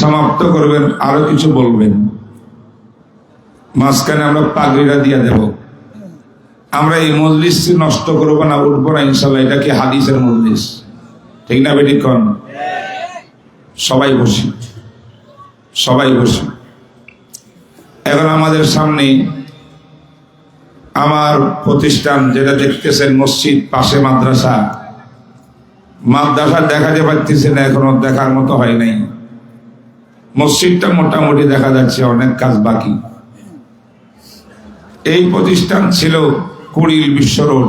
সমাপ্ত করবেন, আরো কিছু বলবেন, মাঝখানে আমরা পাগড়িটা দিয়ে দেব। আমরা এই মজলিস নষ্ট করবো না, উঠবো না ইনশাল্লাহ। এটা কি হাদিসের মজলিস? ঠিক না বেটি কন? সবাই বসি, সবাই বসি। এখন আমাদের সামনে আমার প্রতিষ্ঠান যেটা দেখতেছেন, মসজিদ, পাশে মাদ্রাসা। মাদ্রাসা দেখাতে পারতেছে না, এখনো দেখার মতো হয় নাই। মসজিদটা মোটামুটি দেখা যাচ্ছে, অনেক কাজ বাকি। এই প্রতিষ্ঠান ছিল কুড়িল বিশ্ব রোড,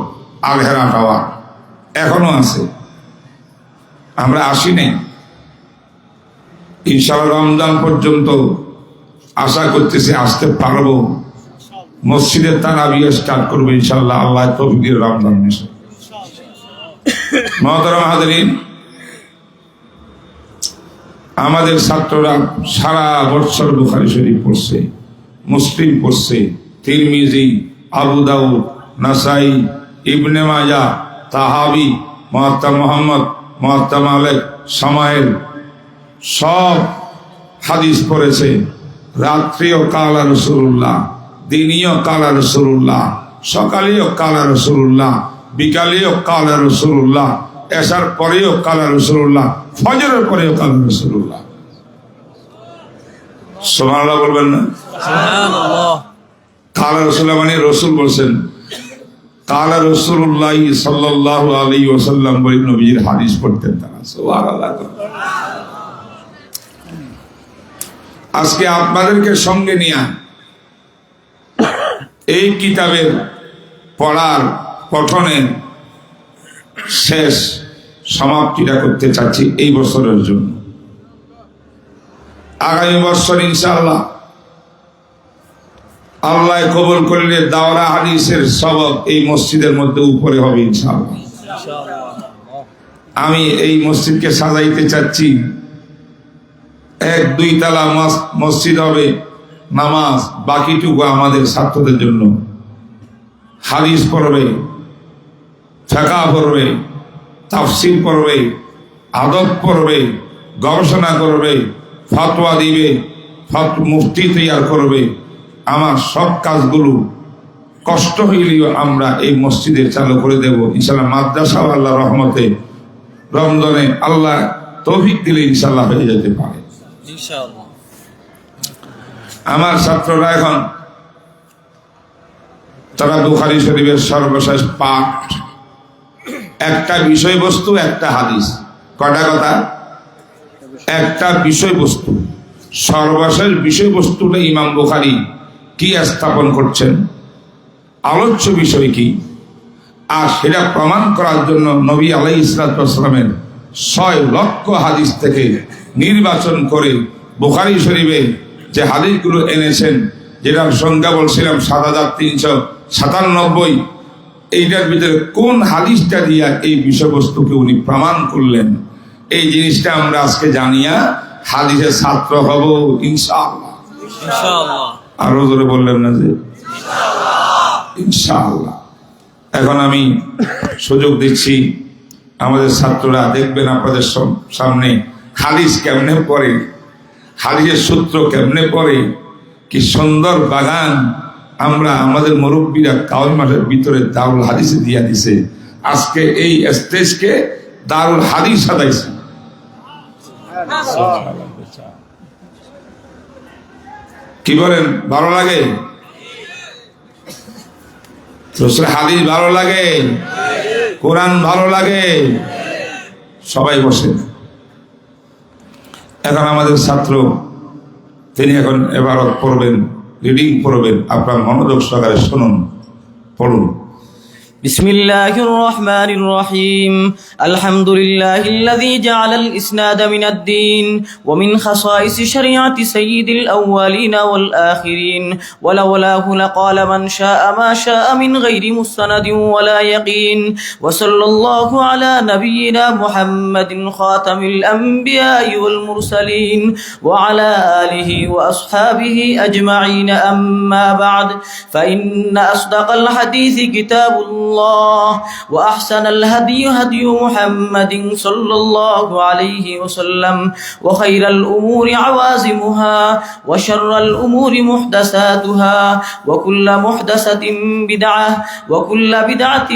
আলহেরা টাওয়ার, এখনো আছে। আমরা আসি নাই। ইনশাআল্লাহ রমজান পর্যন্ত আশা করতেছি আসতে পারবো। মসজিদের তারাবিয়া স্টার্ট করবো ইনশাআল্লাহ, আল্লাহ তৌফিক দিয়ে রমজান মাসে। মুহতারাম হাজরিন, আমাদের ছাত্ররা সারা বছর বুখারী শরীফ পড়ছে, মুসলিম পড়ছে, তিরমিজি, আবু দাউদ, নাসাই, ইবনে মাজাহ, তাহাবি, মুয়াত্তা মুহাম্মদ, মুয়াত্তা মালিক, শামাইল, সব হাদিস পড়েছে। রাত্রিও কালা রাসূলুল্লাহ, দিনীয় কালা রাসূলুল্লাহ, সকালেও কালা রাসূলুল্লাহ, বিকালেও কালা রাসূলুল্লাহ, এশার পরেও কালা রাসূলুল্লাহ, ফজরের পরেও কালা রাসূলুল্লাহ। সুবহানাল্লাহ বলবেন না? সুবহানাল্লাহ। কালা রাসূলুল্লাহ মানে রাসূল বলছেন। কালা রাসূলুল্লাহ সাল্লাল্লাহু আলাইহি ওয়াসাল্লাম বলে নবীর হাদিস পড়তেন তারা। সুবহানাল্লাহ। আজকে আপনাদেরকে সঙ্গে নিয়ে এই কিতাবের পড়ার পঠনের শেষ সমাপ্তিটা করতে চাচ্ছি এই বছরের জন্য। আগামী বছর ইনশাআল্লাহ আল্লাহ কবুল করলে দাওরা হাদিসের সবক এই মসজিদের মধ্যে উপরে হবে ইনশাআল্লাহ। আমি এই মসজিদকে সাজাইতে চাচ্ছি, 1-2 তলা মসজিদ হবে, নামাজ, বাকিটুকু আমাদের ছাত্রদের জন্য। হাদিস পড়বে, ফিকহ পড়বে, তাফসীর পড়বে, আদব পড়বে, গবেষণা করবে, ফতোয়া দিবে, মুফতি তৈয়ার করবে। আমার সব কাজগুলো কষ্ট হইলেও আমরা এই মসজিদে চালু করে দেব ইনশাআল্লাহ। মাদ্রাসা আল্লাহ রহমতে রমজানে আল্লাহ তৌফিক দিলে ইনশাআল্লাহ হয়ে যেতে পারে ইনশাআল্লাহ। আমার ছাত্ররা এখন তারা বুখারী শরীফের সর্বশেষ পাঠ, একটা বিষয়বস্তু, একটা হাদিস। কয়টা কথা? একটা বিষয়বস্তু। সর্বশেষ বিষয়বস্তুটা ইমাম বুখারী কি স্থাপন করছেন, আলোচ্য বিষয় কি, আর সেটা প্রমাণ করার জন্য নবী আলাইহিস সালামের 6 লক্ষ হাদিস থেকে নির্বাচন করে বুখারী শরীফে যে হাদিসগুলো এনেছেন, যেটার সংখ্যা বলছিলাম 7397, এইটার ভিতরে কোন হাদিসটা দিয়া এই বিষয়বস্তুকে উনি প্রমাণ করলেন, এই জিনিসটা আমরা আজকে জানিয়া হাদিসের ছাত্র হব ইনশাআল্লাহ। ইনশাআল্লাহ। আরো জোরে বললেন না যে ইনশাআল্লাহ। এখন আমি সুযোগ দিচ্ছি, আমাদের ছাত্ররা দেখবেন আপনাদের সামনে হাদিস কেমনে পড়ে, হাদিসের সূত্র কেমনে পড়ে, কি সুন্দর বাগান আমরা আমাদের মুরব্বীরা কাউল মাঠের ভিতরে দারুল হাদিসে দিয়া দিছে। আজকে এই স্টেজকে দারুল হাদিস সাজাইছে। কি বলেন? ভালো লাগে? হাদিস ভালো লাগে? কোরআন ভালো লাগে? সবাই বসে। এখন আমাদের ছাত্র, তিনি এখন ইবারত পড়বেন, রিডিং পড়বেন। আপনার মনোযোগ সহকারে শুনুন, পড়ুন। بسم الله الرحمن الرحيم. الحمد لله الذي جعل الإسناد من الدين ومن خصائص شريعة سيد الأولين والآخرين، ولولاه لقال من شاء ما شاء من غير مستند ولا يقين. وصلى الله على نبينا محمد خاتم الأنبياء والمرسلين وعلى آله وأصحابه أجمعين. أما بعد، فإن أصدق الحديث كتاب الله الله وأحسن الهدي هدي محمد صلى الله عليه وسلم وخير الأمور عوازمها وشر الأمور محدثاتها وكل محدثة بدعة وكل بدعة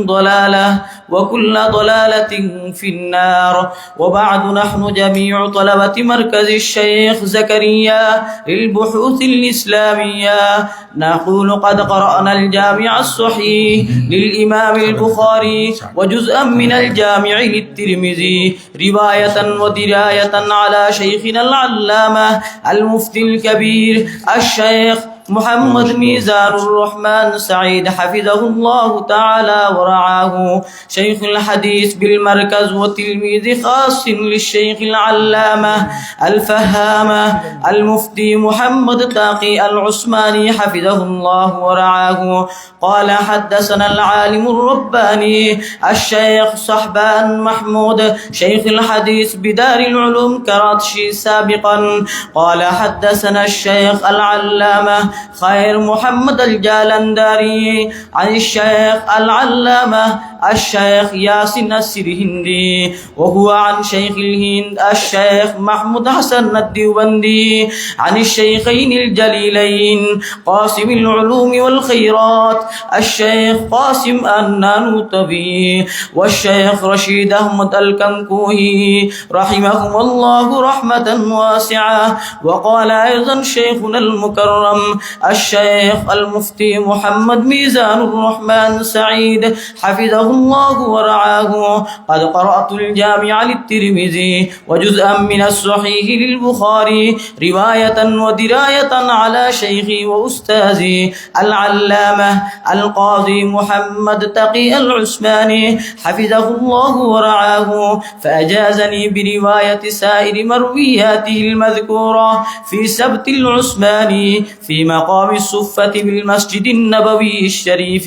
ضلالة وكل ضلالة في النار. وبعد، نحن جميع طلبة مركز الشيخ زكريا للبحوث الإسلامية نقول قد قرأنا الجامع الصحيح للإمام البخاري وجزءا من الجامع للترمذي رواية ودراية على شيخنا العلامة المفتي الكبير الشيخ محمد ميزان الرحمن سعيد حفظه الله تعالى ورعاه، شيخ الحديث بالمركز وتلميذ خاص للشيخ العلامة الفهامة المفتي محمد تاقي العثماني حفظه الله ورعاه. قال حدثنا العالم الرباني الشيخ صحبان محمود شيخ الحديث بدار العلوم كراتشي سابقا. قال حدثنا الشيخ العلامة خير محمد الجالنداري عن الشيخ العلامة الشيخ ياسين السرهندي وهو عن شيخ الهند الشيخ محمود حسن الديوبندي عن الشيخين الجليلين قاسم العلوم والخيرات الشيخ قاسم النانوتبي والشيخ رشيد أحمد الكنكوهي رحمهم الله رحمة واسعة. وقال أيضا شيخنا المكرم الشيخ المفتي محمد ميزان الرحمن سعيد حفظه الله ورعاه قد قرأت الجامع للترمذي وجزءا من الصحيح للبخاري رواية ودراية على شيخي وأستاذي العلامة القاضي محمد تقي العثماني حفظه الله ورعاه، فأجازني برواية سائر مروياته المذكورة في سبت العثماني في مقام الصفة بالمسجد النبوي الشريف.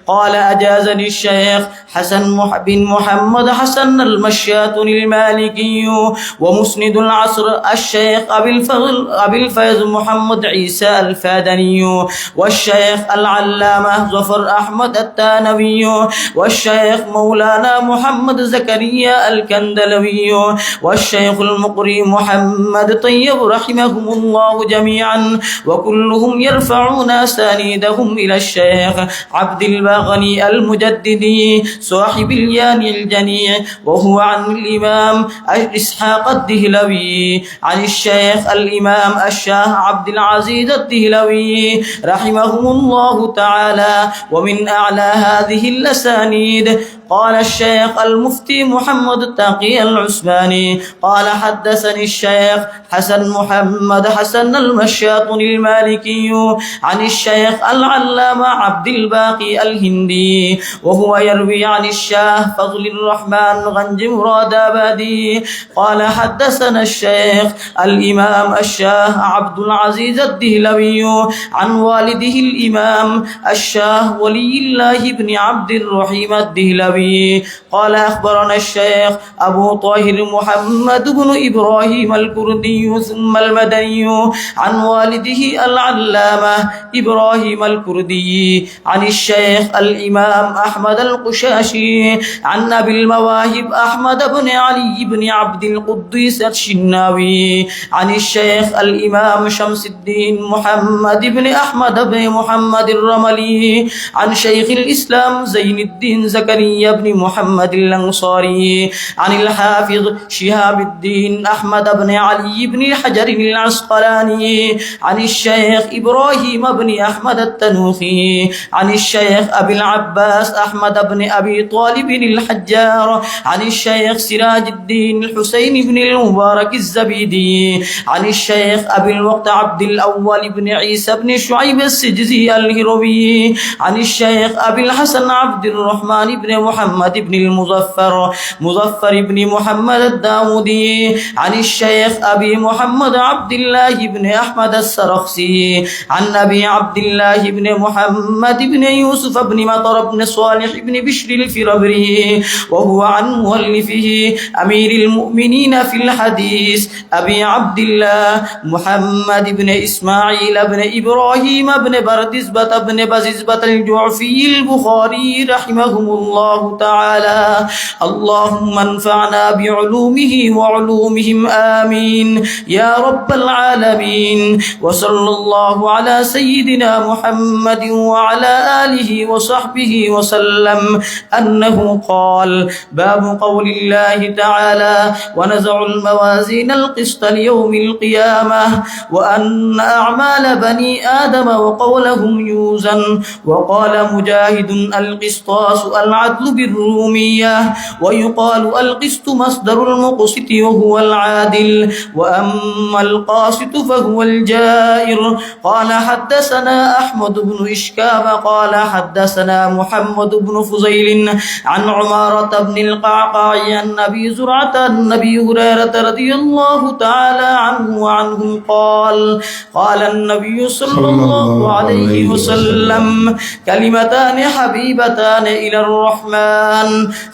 قال أجازني الشيخ حسن بن محمد حسن المشات المالكي ومسند العصر الشيخ أبي الفيض محمد عيسى الفادني والشيخ العلامة ظفر أحمد التانوي والشيخ مولانا محمد زكريا الكندلوي والشيخ المقري محمد طيب رحمهم الله جميعا، وكلهم يرفعون أسانيدهم إلى الشيخ عبد الباغني المجددي صاحب اليان الجنيع وهو عن الإمام إسحاق الدهلوي عن الشيخ الإمام الشاه عبد العزيز الدهلوي رحمهم الله تعالى. ومن أعلى هذه الأسانيد قال الشيخ المفتي محمد تقي العثماني قال حدثني الشيخ حسن محمد حسن المشاطني المالكي عن الشيخ العلامة عبد الباقي الهندي وهو يروي عن الشاه فضل الرحمن غنج مرادابادي قال حدثنا الشيخ الإمام الشاه عبد العزيز الدهلوي عن والده الإمام الشاه ولي الله بن عبد الرحيم الدهلوي قال أخبرنا الشيخ أبو طاهر محمد بن إبراهيم الكردي ثم المدني عن والده العلامة إبراهيم الكردي عن الشيخ الإمام أحمد القشاشي عن أبي المواهب أحمد بن علي بن عبد القدوس الشناوي عن الشيخ الإمام شمس الدين محمد بن أحمد بن محمد الرملي عن شيخ الإسلام زين الدين زكريا بن محمد الأنصاري عن الحافظ شهاب الدين أحمد بن علي بن الحجر العسقلاني عن الشيخ إبراهيم بن أحمد التنوخي عن الشيخ أبي العباس أحمد بن أبي طالب الحجار عن الشيخ سراج الدين الحسين بن المبارك الزبيدي عن الشيخ أبي الوقت عبد الأول بن عيسى بن شعيب السجزي الهروي عن الشيخ أبي الحسن عبد الرحمن بن محمد بن مظفر بن محمد الداودي عن الشيخ أبي محمد عبد الله بن أحمد السرخسي عن أبي عبد الله بن محمد بن يوسف بن مطر بن صالح بن بشر الفربري وهو عن مؤلفه أمير المؤمنين في الحديث أبي عبد الله محمد بن إسماعيل بن إبراهيم بن بردزبة بن بززبة الجعفي البخاري رحمهم الله تعالى. اللهم انفعنا بعلومه وعلومهم آمين يا رب العالمين. وصلى الله على سيدنا محمد وعلى آله وصحبه وسلم أنه قال: باب قول الله تعالى: ونزع الموازين القسط ليوم القيامة وأن أعمال بني آدم وقولهم يوزن. وقال مجاهد: القسطاس العدل بالرومية، ويقال القسط مصدر المقسط وهو العادل، وأما القاسط فهو الجائر. قال: حدثنا أحمد بن إشكاب قال: حدثنا محمد بن فزيل عن عمارة بن القعقاع عن أبي زرعة عن أبي هريرة رضي الله تعالى عنه وعنهم قال: قال النبي صلى الله عليه وسلم: كلمتان حبيبتان إلى الرحمن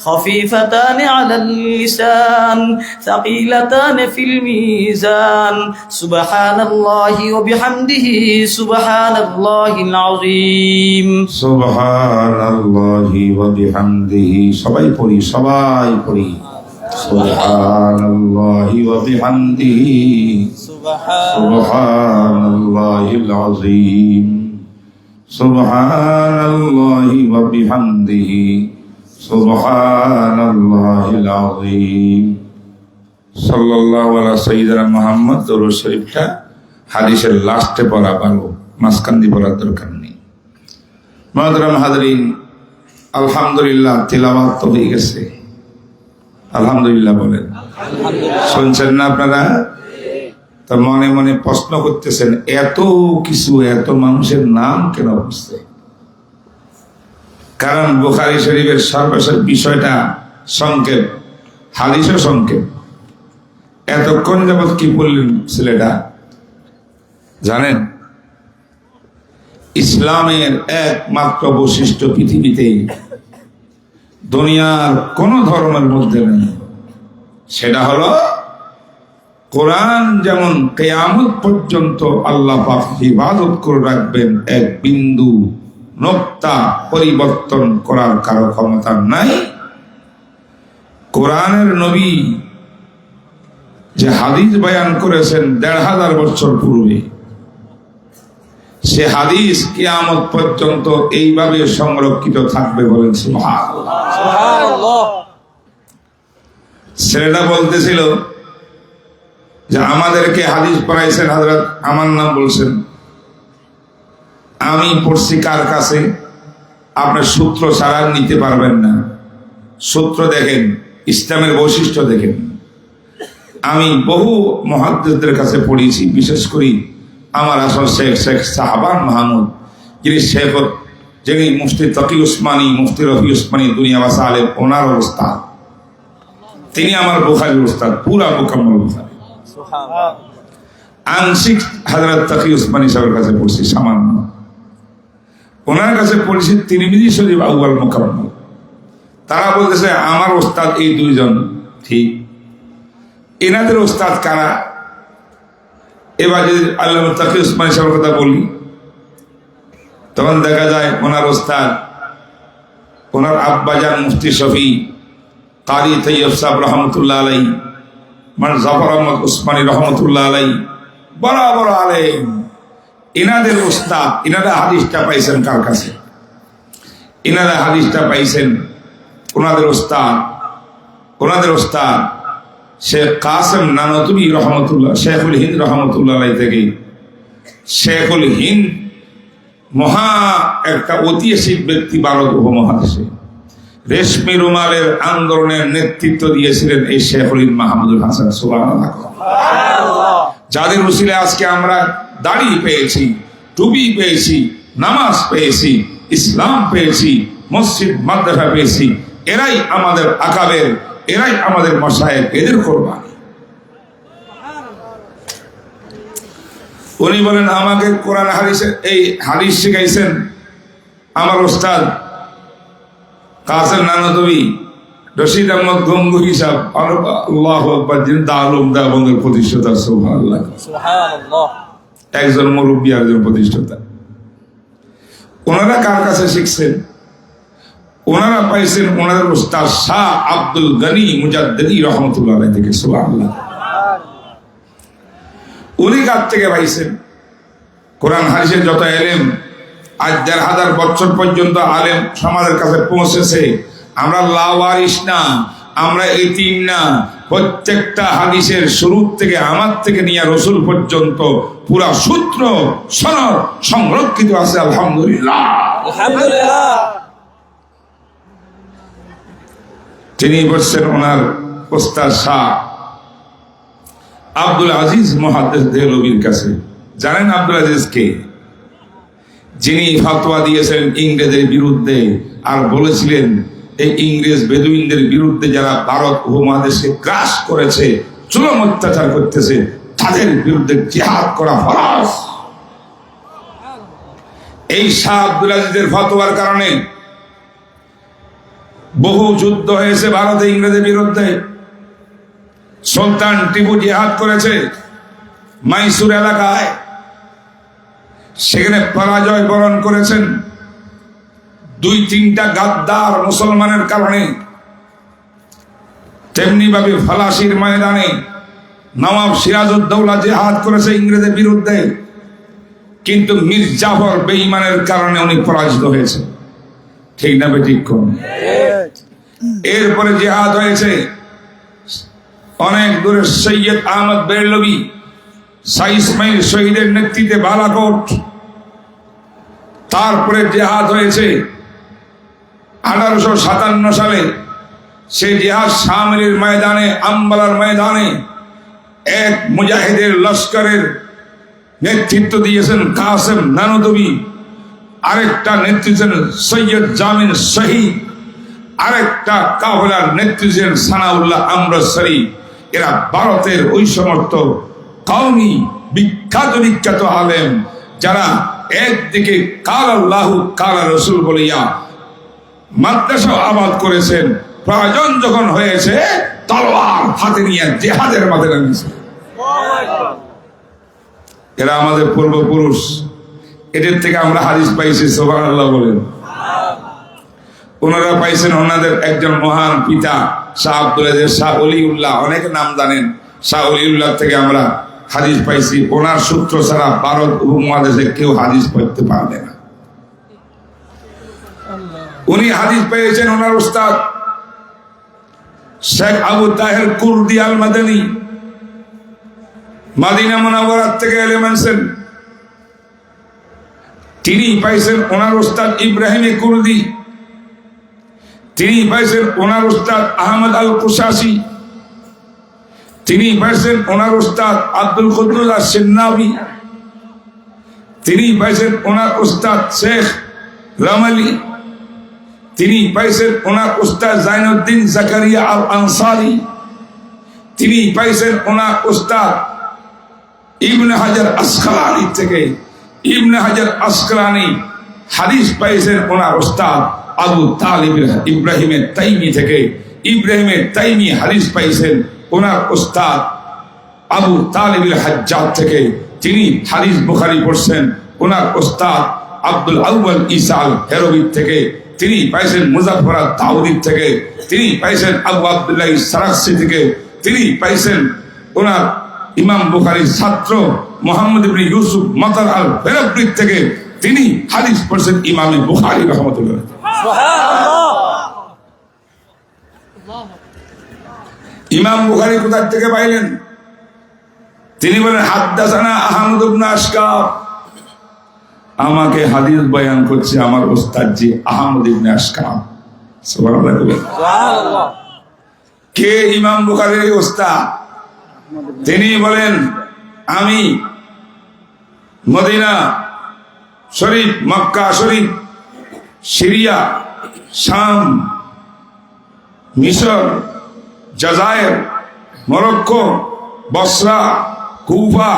خفيفتان على اللسان ثقيلتان في الميزان سبحان الله وبحمده سبحان الله العظيم. সুবহানাল্লাহি ওয়া বিহামদিহি। সবাই পড়ি, সবাই পড়ি। সুবহানাল্লাহি ওয়া বিহামদিহি সুবহানাল্লাহিল আযীম। সুবহানাল্লাহি ওয়া বিহামদিহি সুবহানাল্লাহিল আযীম। সাল্লাল্লাহু আলা সাইয়্যিদিনা মুহাম্মদ। দরুদ শরীফটা হাদিসের লাস্টে পড়া ভালো, মাঝখানে পড়ার দরকার নেই। মুহতারাম হাজরিন, আলহামদুলিল্লাহ তিলাওয়াত তো হয়ে গেছে। আলহামদুলিল্লাহ বলেন। শুনছেন না আপনারা? তো মনে মনে প্রশ্ন করতেছেন, এত কিছু, এত মানুষের নাম কেন বলছে? কারণ বুখারী শরীফের সর্বশেষ বিষয়টা সংক্ষেপ, হাদিসও সংক্ষেপ। এতক্ষণ যাবৎ কি বললেন ছেলেটা জানেন? ইসলামের একমাত্র বৈশিষ্ট্য পৃথিবীতে দুনিয়ার কোন ধর্মের মধ্যে নেই, সেটা হলো কোরআন যেমন কিয়ামত পর্যন্ত আল্লাহ পাক ইবাদত করে রাখবেন, এক বিন্দু নোক্তা পরিবর্তন করার কারো ক্ষমতা নাই। কোরআনের নবী যে হাদিস বয়ান করেছেন ১৫০০ বছর পূর্বে, সে হাদিস কিয়ামত পর্যন্ত এইভাবে সংরক্ষিত থাকবে, বলেন সুবহানাল্লাহ। ছেলেটা বলতেছিল যে আমাদেরকে হাদিস পড়াইছেন হযরত, আমার নাম বলছেন, আমি পড়ছি কার কাছে? আপনার সূত্র ছাড়া নিতে পারবেন না। সূত্র দেখেন, ইসলামের বৈশিষ্ট্য দেখেন। আমি বহু মুহাদ্দিসদের কাছে পড়েছি, বিশেষ করে আমার আসল শেখ সাহাবান মাহমুদ, যিনি মুফতি তকি উসমানী, মুফতি রফি উসমানী, দুনিয়া বাসা আলেম, ওনার অবস্থা, তিনি আমার বুখারীর উস্তাদ, পুরা মুকাম্মল বুখারী। আংশিক হযরত তকি উসমানী সাহেবের কাছে পড়ছি, সামান্য। ওনার কাছে পড়েছি তিরমিজি শরীফ আউয়াল মুকাম্মল। তারা বলতেছে আমার ওস্তাদ এই দুইজন, ঠিক। এনাদের ওস্তাদ কারা? এবার যদি আল্লামা তকি উসমানী সাহেবের কথা বলি, তখন দেখা যায় ওনার ওস্তাদ, ওনার আব্বাজান মুফতি শফি কারি তৈয়ব সাহেব রহমতুল্লাহ আলাই, মানে জাফর আহমদ উসমানী রহমতুল্লাহ আলাই, বড় বড় আলেম। এনাদের ওস্তাদ, এনারা হাদিসটা পাইছেন কার কাছে? এনারা হাদিসটা পাইছেন ওনাদের ওস্তাদ শেখ কাসেম নানতুবি রহমতুল্লাহ, শেখুল হিন্দ রহমতুল্লাহ আলাই থেকে। শেখুল হিন্দ মহা একটা ঐতিহাসিক ব্যক্তি, ভারত উপমহাদেশে রেশমি রুমালের আন্দোলনের নেতৃত্ব দিয়েছিলেন এই শেখুল হিন্দ মাহমুদুল হাসান, সুবহানাল্লাহ। যাদের উসিলে আজকে আমরা দাড়ি পেয়েছি, টুপি পেয়েছি, নামাজ পেয়েছি, ইসলাম পেয়েছি, মসজিদ মাদ্রাসা পেয়েছি, এরাই আমাদের আকাবের, এরাই আমাদের মাশায়েখ, এদের কোরবানি। উনি বলেন আমাকে কোরআন হাদিসের এই হাদিস শিখাইছেন আমার ওস্তাদ কাসেম নানদবী রশিদ আহমদ গঙ্গুহি সাহেব, আল্লাহু আকবার, যিনি দারুল দেওবন্দের প্রতিষ্ঠাতা। সুবহানাল্লাহ, সুবহানাল্লাহ। একজন মুরব্বী, একজন প্রতিষ্ঠাতা। ওনারা কার কাছে শিখছেন? ওনারা পাইছেন ওনাদের ওস্তাদ শাহ আব্দুল গনি মুজাদ্দিদি রহমতুল্লাহ আলাইহি থেকে। সুবহানাল্লাহ। উনি কার থেকে পাইছেন? কোরআন হাদিসের যত এলেম আজ ১,৫০০ বছর পর্যন্ত আলেম সমাজের কাছে পৌঁছেছে। আমরা লাওয়ারিস না, আমরা এতিম না। প্রত্যেকটা হাদিসের শুরু থেকে আমার থেকে নিয়ে রসুল পর্যন্ত পুরা সূত্র সনদ সংরক্ষিত আছে। আলহামদুলিল্লাহ, আলহামদুলিল্লাহ। তিনি বলছেন ওনার ওস্তাদ শাহ আব্দুল আজিজ মুহাদ্দিস দেহলভির কাছে। জানেন আব্দুল আজিজ কে? যিনি ফতোয়া দিয়েছেন ইংরেজের বিরুদ্ধে আর বলেছিলেন এই ইংরেজ বেদুইনদের বিরুদ্ধে যারা ভারত উপমহাদেশে গ্রাস করেছে, জুলুম অত্যাচার করতেছে, তাদের বিরুদ্ধে জিহাদ করা ফরজ। এই শাহ আব্দুল আজিজের ফতোয়ার কারণে বহু যুদ্ধ হয়েছে ভারতে ইংরেজের বিরুদ্ধে। সুলতান টিপু জিহাদ করেছে মাইসুর এলাকায়, সেখানে পরাজয় বরণ করেছেন ২-৩টা গাদ্দার মুসলমানের কারণে। তেমনি ভাবে ফলাশির ময়দানে নবাব সিরাজউদ্দৌলা জিহাদ করেছে ইংরেজের বিরুদ্ধে, কিন্তু মীর জাফর বেঈমানের কারণে উনি পরাজিত হয়েছে। ঠিক না বেঠিক? এরপরে জিহাদ হয়েছে অনেক দূরে সৈয়দ আহমদ বেরলভী, শাহ ইসমাইল শহীদের নেতৃত্বে বালাকোট। তারপরে জিহাদ হয়েছে 1857 সালে। সেই জিহাদ শামিলের ময়দানে, আম্বালার ময়দানে এক মুজাহিদের লস্করের নেতৃত্ব দিয়েছেন কাসেম নানদবী, আরেকটা নেতৃত্ব সৈয়দ জামিন শহীদ, আরেকটা কাফেলার নেতৃত্ব সানাউল্লাহ আমরসরি। এরা ভারতের ওই সমস্ত কওমি বিখ্যাত আলেম যারা একদিকে কাল আল্লাহু কাল রাসূল বলিয়া মাদ্রাসা আবাদ করেছেন, প্রয়োজন যখন হয়েছে তলোয়ার হাতে নিয়ে জিহাদের মাঠে নামিয়েছে। এরা আমাদের পূর্বপুরুষ, এদের থেকে আমরা হাদিস পাইছি। সুবহানাল্লাহ বলেন। ওনারা পাইছেন ওনাদের একজন মহান পিতা শাহ আব্দুল আজিজ, শাহ ওলিউল্লাহ, অনেকে নাম জানেন। শাহ ওলিউল্লাহ থেকে আমরা হাদিস পাইছি। ওনার সূত্র ছাড়া ভারত উপমহাদেশে কেউ হাদিস পড়তে পারবে না। উনি হাদিস পেয়েছেন ওনার উস্তাদ শেখ আবু তাহের কুর্দি আল মাদানী, মাদিনা মুনাওয়ারা থেকে এলেম আনছেন। তিনি পাইছেন ওনার উস্তাদ ইব্রাহিম কুর্দি, তিনি পাইছেন ওনার উস্তাদ আহমদ আল কুশাসি, তিনি পাইছেন ওনার উস্তাদ আব্দুল কুদ্দুস আশ-সিন্নাবি, তিনি পাইছেন ওনার উস্তাদ শেখ রামালি, তিনি পাইছেন ওনার উস্তাদ জাইনুদ্দিন জাকারিয়া আল আনসারি, তিনি পাইছেন ওনার উস্তাদ ইবনে হাজার আসকালানি থেকে। ইবনে হাজার আসকালানি হাদিস পাইছেন ওনার উস্তাদ আবু তালিব ইব্রাহিমের তাইমি থেকে। ইব্রাহিমের তাইমি হাদিস পাইছেন ওনার উস্তাদ আবু তালিব হাজ্জাজ থেকে। তিনি হাদিস বুখারী পড়ছেন ওনার উস্তাদ আব্দুল আউয়াল ইসাল হেরবি থেকে। তিনি পাইছেন মুজাফফরাত দাউদি থেকে। তিনি পাইছেন আবু আব্দুল্লাহ সারাসি থেকে। তিনি পাইছেন ওনার ইমাম বুখারীর ছাত্র মুহাম্মদ ইবনে ইউসুফ মাতার আল ফেরাবরি থেকে। তিনি হাদিস পড়ছেন ইমামে বুখারী রাহমাতুল্লাহ। ইমাম বুখারী কোথা থেকে পাইলেন? তিনি বলেন হাদ্দাসানা আহমদ ইবনে আশকাব, আমাকে হাদিস বয়ান করছে আমার ওস্তাদ জি আহমদ ইবনে আশকাব। সুবহানাল্লাহ। কে ইমাম বুখারীর ওস্তাদ? তিনি বলেন আমি মদিনা শরীফ, মক্কা শরীফ, সিরিয়া, শাম, মিশর, জাজায়ের, মরক্কো, বসরা, কুফা,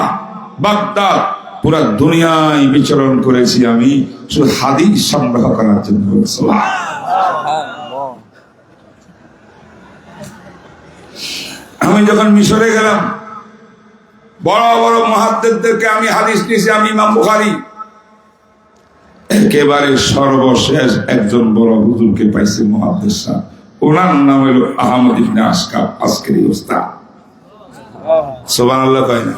বাগদাদ, পুরা দুনিয়ায় বিচরণ করেছি আমি শুধু হাদিস সংগ্রহ করার জন্য। আমি যখন মিশরে গেলাম, বড় বড় মুহাদ্দিসদেরকে আমি হাদিস নিয়েছি। আমি ইমাম বুখারী একেবারে সর্বশেষ একজন বড় হুজুরকে পাইছি, মুহাদ্দিস সাহেব, ওনার নাম হলো আহমদ ইবনে আশকাব আজকেরই উস্তাদ। সুবহানাল্লাহ কয় না?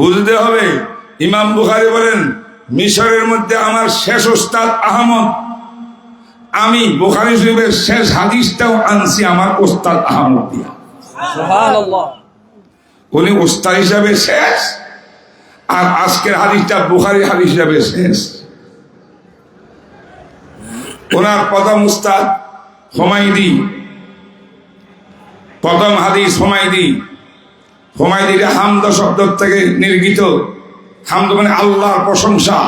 বুঝতে হবে, ইমাম বুখারী বলেন মিশরের মধ্যে আমার শেষ উস্তাদ আহমদ, আমি বুখারী শরীফের শেষ হাদিসটাও আনছি আমার উস্তাদ আহমদ দিয়া। সুবহানাল্লাহ। উনি উস্তাদ হিসাবে শেষ, আর আজকের হাদিসটা বুখারী হাদিস হিসাবে শেষ। ওনার প্রথম উস্তাদ হুমায়দি, প্রথম হাদিস হুমায়দি। হুমায়দির হামদ শব্দ থেকে নির্গিত। হামদ মানে আল্লাহর প্রশংসা।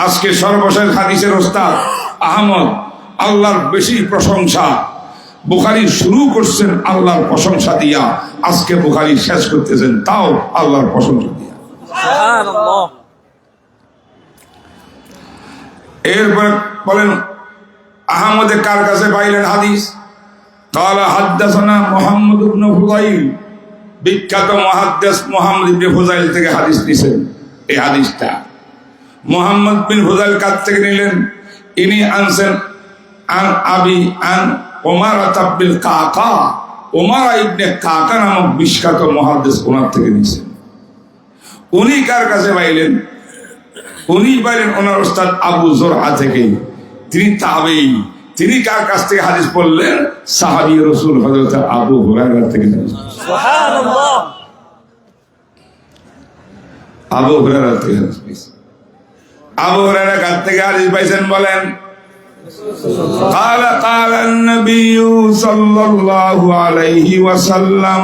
আজকে সর্বশেষ হাদিসের ওস্তাদ আহমদ, আল্লাহর বেশি প্রশংসা। বুখারী শুরু করছেন আল্লাহর প্রশংসা দিয়া, আজকে বুখারী শেষ করতেছেন তাও আল্লাহর প্রশংসা দিয়া। সুবহানাল্লাহ। এরপরে বলেন আহমদে কার কাছে পাইলেন হাদিস? قال حدثنا মুহাম্মদ ইবনে ফুদাইল, বিখ্যাত মুহাদ্দিস মুহাম্মদ ইবনে ফুদাইল থেকে হাদিস নিছেন। এই হাদিসটা মুহাম্মদ বিন ফুদাইল কার থেকে নিলেন? ইনি আনছেন আন আবি আন উমারা ইবনে কাকা, উমারা ইবনে কাকা নামক বিখ্যাত মুহাদ্দিস ওনার থেকে নিছেন। উনি কার কাছে পাইলেন? উনি পাইলেন ওনার উস্তাদ আবু যুরআ থেকে। তিনি তাবেঈ। তিনি কার কাছ থেকে হাদিস পড়লেন? সাহাবী রাসূল হযরত আবু হুরায়রা থেকে। সুবহানাল্লাহ। আবু হুরায়রা থেকে হাদিস পাইছেন। আবু হুরায়রা কার থেকে হাদিস পাইছেন বলেন? قال قال النبي صلى الله عليه وسلم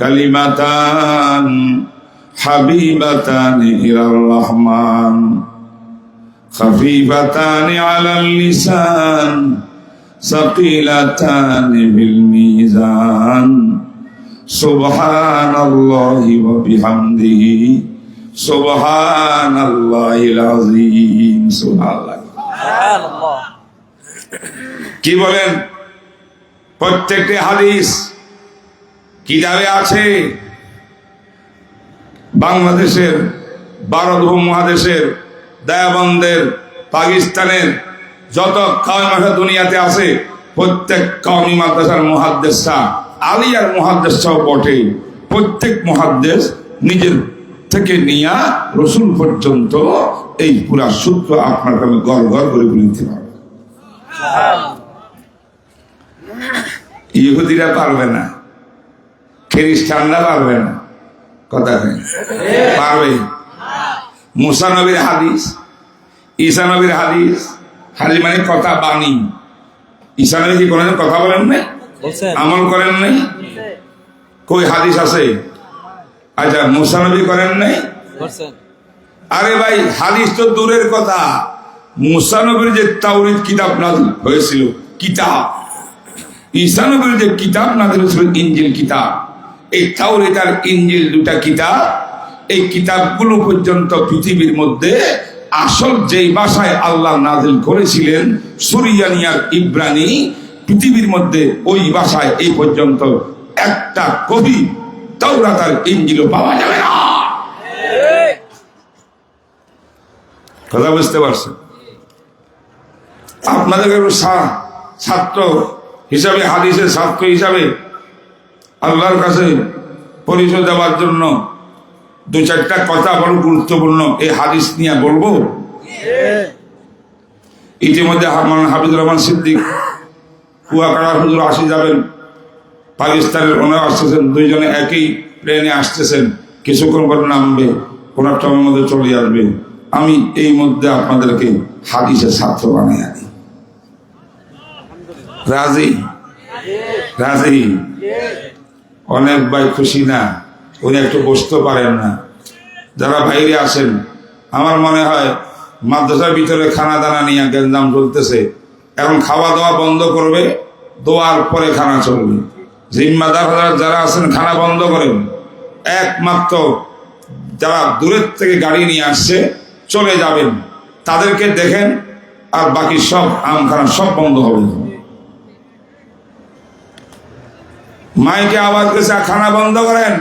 كلمتان حبيبتان إلى الرحمن خفيفتان على اللسان ثقيلتان بالميزان سبحان الله وبحمده سبحان الله العظيم سبحان الله। কি বলেন? প্রত্যেকটি হাদিস কিতাবে আছে। বাংলাদেশের, ভারত উপমহাদেশের, দেওবন্দের, পাকিস্তানের যত কওমি মাদ্রাসা দুনিয়াতে আছে, প্রত্যেক কওমি মাদ্রাসার মুহাদ্দিসরা, আলিয়ার মুহাদ্দিসরাও বটে, প্রত্যেক মুহাদ্দিস নিজের থেকে নিয়া রসুল পর্যন্ত এই পুরা সূত্র আপনার আমি গড় গড় করে বলতে পারবো। ইহুদিরা পারবে না, খ্রিস্টানরা পারবে না, কথা নেই, পারবে। মুসা নবীর হাদিস, ঈসা নবীর হাদিস, হাদিস মানে কথা, বাণী। ঈসা নবী কি কোনদিন কথা বলেন নাই? আমল করেন নাই? কই হাদিস আছে? আচ্ছা, মুসা নবী করেন নাই? আরে ভাই, হাদিস তো দূরের কথা, মুসা নবীর যে তাওরীত কিতাব নাযিল হয়েছিল, কিতাব, ঈসা নবীর যে কিতাব নাযিল হয়েছিল, ইনজিল কিতাব, এই তাওরীত আর ইনজিল দুটা কিতাব, এই কিতাবগুলো পর্যন্ত পৃথিবীর মধ্যে আসল যেই ভাষায় আল্লাহ নাযিল করেছিলেন, সুরিয়ানি আর ইব্রানি, পৃথিবীর মধ্যে ওই ভাষায় এই পর্যন্ত একটা কবি তাওরাত আর ইনজিলও পাওয়া যাবে না। কথা বুঝতে পারছেন? আপনাদের ছাত্র হিসাবে, হাদিসের ছাত্র হিসাবে আল্লাহর কাছে পরিচয় দেওয়ার জন্য দু চারটা কথা বড় গুরুত্বপূর্ণ এই হাদিস নিয়ে বলবো। ইতিমধ্যে হাফিজুর রহমান সিদ্দিক কুয়াকাটা হুজুর আসি যাবেন, পাকিস্তানের ওনারা আসতেছেন, দুইজনে একই প্লেনে আসতেছেন, কিছুক্ষণ পর নামবে, ওনার টমের মধ্যে চলে আসবে। আমি এই মধ্যে আপনাদেরকে হাদিসের ছাত্র বানাই আনি। রাজি? রাজি? অনেক ভাই খুশি না, উনি একটু বসতে পারেন না। যারা বাইরে আসেন, আমার মনে হয় মাদ্রাসার ভিতরে খানা দানা নিয়ে গেঞ্জাম চলতেছে, এখন খাওয়া দাওয়া বন্ধ করবে, দোয়ার পরে খানা চলবে। জিম্মাদার যারা আছেন খানা বন্ধ করেন, একমাত্র যারা দূরের থেকে গাড়ি নিয়ে আসছে চলে যাবেন, তাদেরকে দেখেন, আর বাকি সব আমখানা সব বন্ধ হবে। মাইকে আওয়াজ দিয়েছে খানা বন্ধ করেন।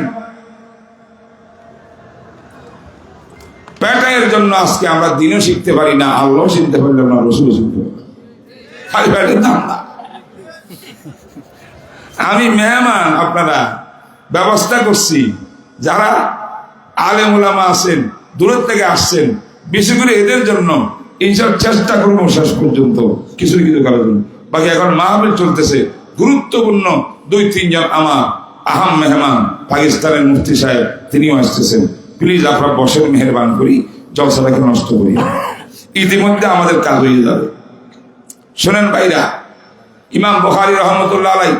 পেটের জন্য আজকে আমরা দিনও শিখতে পারি না, আল্লাহ শিখতে পারলাম না, রসুল শিখতে পারি, খালি পেটের দাম না। আমি মেহমান, আপনারা ব্যবস্থা করছি, যারা আলেম ওলামা আছেন দূরের থেকে আসছেন, বিশেষ করে এদের জন্য ইনশাআল্লাহ চেষ্টা করবো শেষ পর্যন্ত কিছু কিছু করার জন্য। বাকি এখন মাহফিল চলতেছে, গুরুত্বপূর্ণ 2-3 জন আমার আহাম মেহমান, পাকিস্তানের মুফতি সাহেব তিনিও আসতেছেন। প্লিজ আপনারা বসেন, মেহরবান করি, জলসাটাকে নষ্ট করি, ইতিমধ্যে আমাদের কাজ হয়ে যাবে। শোনেন ভাইরা, ইমাম বুখারী রহমতুল্লাহ আলাইহি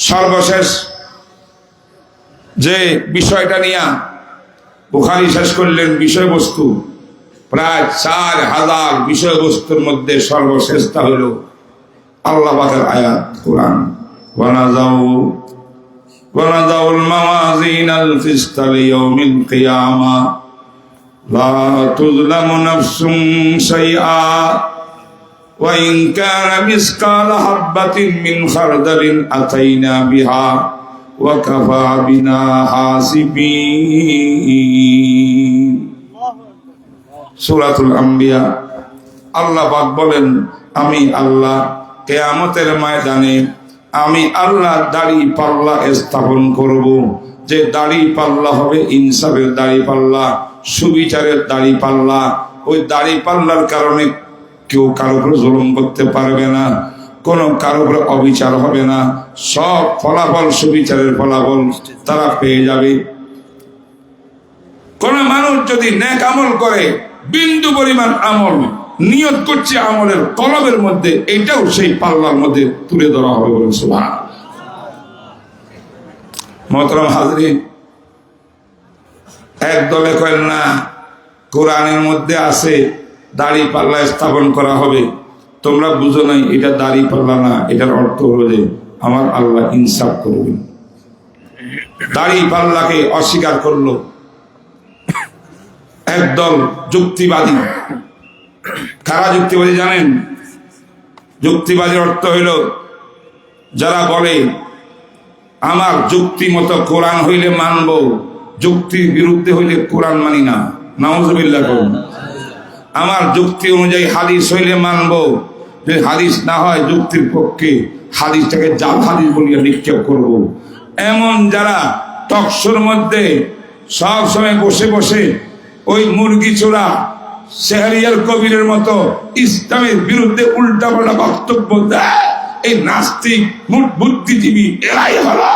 সর্বশেষ যে বিষয়টা নিয়ে বুখারী শেষ করলেন, বিষয়বস্তু প্রায় 4000 বিষয়বস্তুর মধ্যে সর্বশেষটা হলো আল্লাহ পাকের আয়াত কোরআন। ওয়ানাযাউল মাওয়াজিনাল কিসতা লিয়াউমিল কিয়ামা লা তুযলামু নাফসুন শাইআ ওয়া ইন কানা মিসকালা হাববাতিন মিন খারদালিন আতাইনা বিহা ওয়া কাফা বিনা হাসিবিন। সূরাতুল আম্বিয়া। আল্লাহ পাক বলেন, আমি আল্লাহ কিয়ামতের ময়দানে আমি আল্লাহ দাড়ি পাল্লা স্থাপন করব, যে দাড়ি পাল্লা হবে ইনসাফের দাড়ি পাল্লা, সুবিচারের দাড়ি পাল্লা। ওই দাড়ি পাল্লার কারণে কেউ কারো উপরে জুলুম করতে পারবে না, কোনো কারো উপরে অবিচার হবে না, সব ফলাফল সুবিচারের ফলাফল তারা পেয়ে যাবে। কোন মানুষ যদি নেক আমল করে, বিন্দু পরিমাণ আমল নিয়ত করছে আমলের কলবের মধ্যে, এটাও সেই পাল্লার মধ্যে তুলে ধরা হবে, বলেন সুবহানাল্লাহ। মোহতারাম হাজরিন, একদলে করেন না কোরআনের মধ্যে আছে দাড়ি পাল্লা স্থাপন করা হবে, তোমরা বুঝো নাই এটা দাড়ি পাল্লা না, এটার অর্থ হলো যে আমার আল্লাহ ইনসাফ করবেন। দাড়ি পাল্লাকে অস্বীকার করলো একদল যুক্তিবাদী। কারা যুক্তিবাদী জানেন? যুক্তিবাদীর অর্থ হইল যারা বলে আমার যুক্তি মতো কোরআন হইলে মানব, যুক্তির বিরুদ্ধে হইলে কোরআন মানি না। নাউজুবিল্লাহ করুন। আমার যুক্তি অনুযায়ী হাদিস হইলে মানব, যদি হাদিস না হয় যুক্তির পক্ষে হাদিসটাকে জাল হাদিস বলিয়া নিক্ষেপ করব। এমন যারা টকশোর মধ্যে সব সময় বসে বসে ওই মুরগি চোরা শেহরিয়ার কবিরের মতো ইসলামের বিরুদ্ধে উল্টাপাল্টা বক্তব্য দেয়, এই নাস্তিক বুদ্ধিজীবী এরাই হলো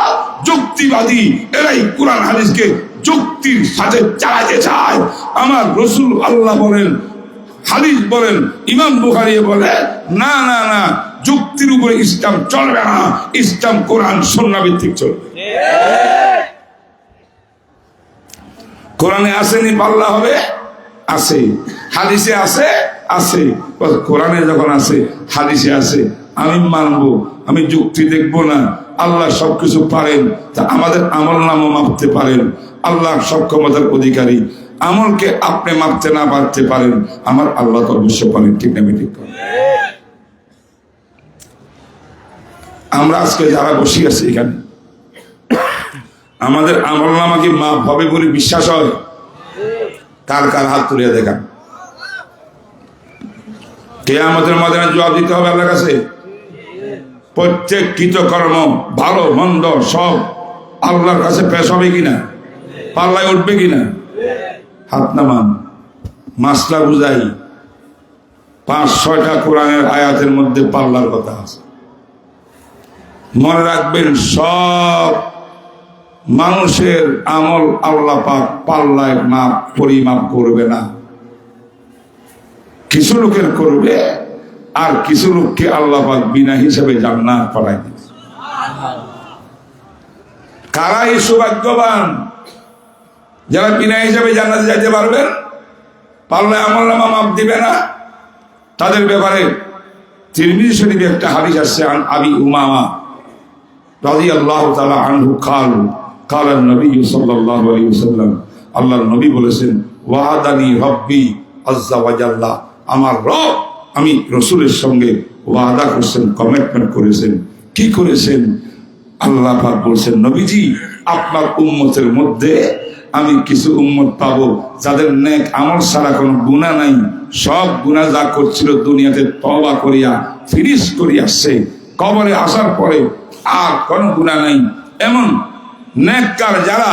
যুক্তিবাদী, এরাই কোরআন হাদিসকে যুক্তির সাথে চালাতে চায়। আমার রসুল আল্লাহ বলেন, হাদিস বলেন, ইমাম বুখারী বলে না না না, যুক্তির উপরে ইসলাম চলবে না, ইসলাম কোরআন সুন্নাহ ভিত্তিক চলবে। কোরআনে আসেনি পাল্লা হবে, আছে। হাদিসে আছে, আছে। কোরআনে যখন আছে, হাদিসে আছে, আমি মানবো, আমি যুক্তি দেখবো না। আল্লাহ সবকিছু পারেন, তা আমাদের আমল নামও মাপতে পারেন। আল্লাহ সক্ষমতার অধিকারী, আমলকে আপনি মাপতে না পারতে পারেন, আমার আল্লাহ তো অবশ্য পারেন। ঠিক না ঠিক? আমরা আজকে যারা বসে আছি এখানে, আমাদের আমল নামা কি মাপ হবে বলে বিশ্বাস হয়? কার কার হাত তুলে দেখান। কিয়ামতের ময়দানে জবাব দিতে হবে আল্লাহর কাছে। প্রত্যেক কৃতকর্ম ভালো মন্দ সব আল্লাহর কাছে পেশ হবে কিনা, পাল্লায় উঠবে কিনা? হাত নামান। মাসলা বুঝাই, 5-6টা কোরআনের আয়াতের মধ্যে পাল্লার কথা আছে। মনে রাখবেন, সব মানুষের আমল আল্লাহ পাক পাল্লায় মাপ পরিমাপ করবে না। কিছু লোকের করবে, আর কিছু লোককে আল্লাহ পাক বিনা হিসাবে জান্নাত পাঠায় দিবে। কারা এই সৌভাগ্যবান যারা বিনা হিসাবে জান্নাতে যাইতে পারবেন? পারলে আমলনামা মাপ দিবে না। তাদের ব্যাপারে তিরমিজি শরীফে একটা হাদিস আসছে, আন আবি উমামা রাদিয়াল্লাহু তাআলা আনহু قال قال النبي صلى الله عليه وسلم, আল্লাহর নবী বলেছেন, ওয়াদানি রব্বি আযজা ওয়া জাল্লা, আমার রব আমি রাসূলের সঙ্গে ওয়াদা করেছেন, কমিটমেন্ট করেছেন। কি করেছেন? আল্লাহ পাক বলেছেন, নবীজি আপনার উম্মতের মধ্যে আমি কিছু উম্মত পাবো যাদের নেক আমল ছাড়া কোনো গুনাহ নাই, সব গুনাহ যা করছিল দুনিয়াতে তওবা করিয়া ফিনিশ করে আসছে, কবরে আসার পরে আর কোনো গুনাহ নাই। এমন নেককার যারা,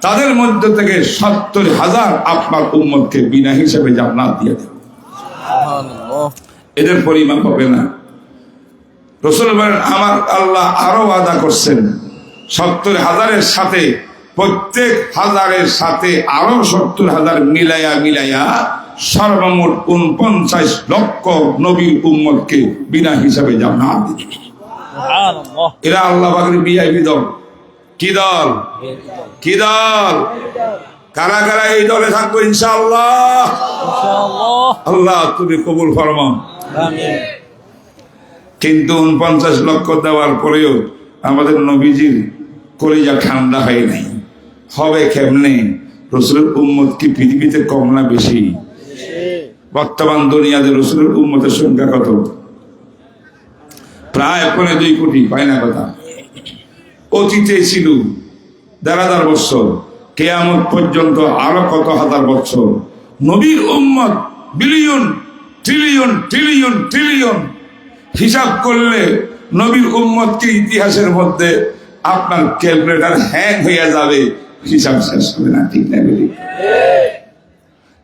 তাদের মধ্যে থেকে ৭০,০০০ আপনার উম্মতকে বিনা হিসাবে জান্নাত দিয়ে দেবে, এদের পরিমাণ হবে না। রাসূল বলেন, আমার আল্লাহ আরো ওয়াদা করছেন ৭০,০০০-এর সাথে, প্রত্যেক হাজারের সাথে আরো ৭০,০০০ মিলাইয়া সর্বমোট ৪৯ লক্ষ নবীর উম্মতকে বিনা হিসাবে জান্নাত দিবে। এরা আল্লাহ পাকের ভিআইপি দল। কি দল? কি দল? কারা কারা এই দলে থাকবো ইনশাআল্লাহ? আল্লাহ তুমি কবুল ফরমাও। কিন্তু ৪৯ লক্ষ দেওয়ার পরেও আমাদের নবীজির কলিজা ঠান্ডা হয় নাই। হবে কেমনে? রাসূলের উম্মত কি পৃথিবীতে কম না বেশি? বর্তমান দুনিয়াতে রাসূলের উম্মতের সংখ্যা কত? প্রায় ২ কোটি, পায় না কথা। অতীতে ছিল ১,৫০০ বছর, কিয়ামত পর্যন্ত আরো কত হাজার বছর। নবীর উম্মত বিলিয়ন, ট্রিলিয়ন, ট্রিলিয়ন, ট্রিলিয়ন। হিসাব করলে নবীর উম্মতকে ইতিহাসের মধ্যে আপনার ক্যালকুলেটর হ্যাং হয়ে যাবে, হিসাব শেষ হবে না। ঠিক না?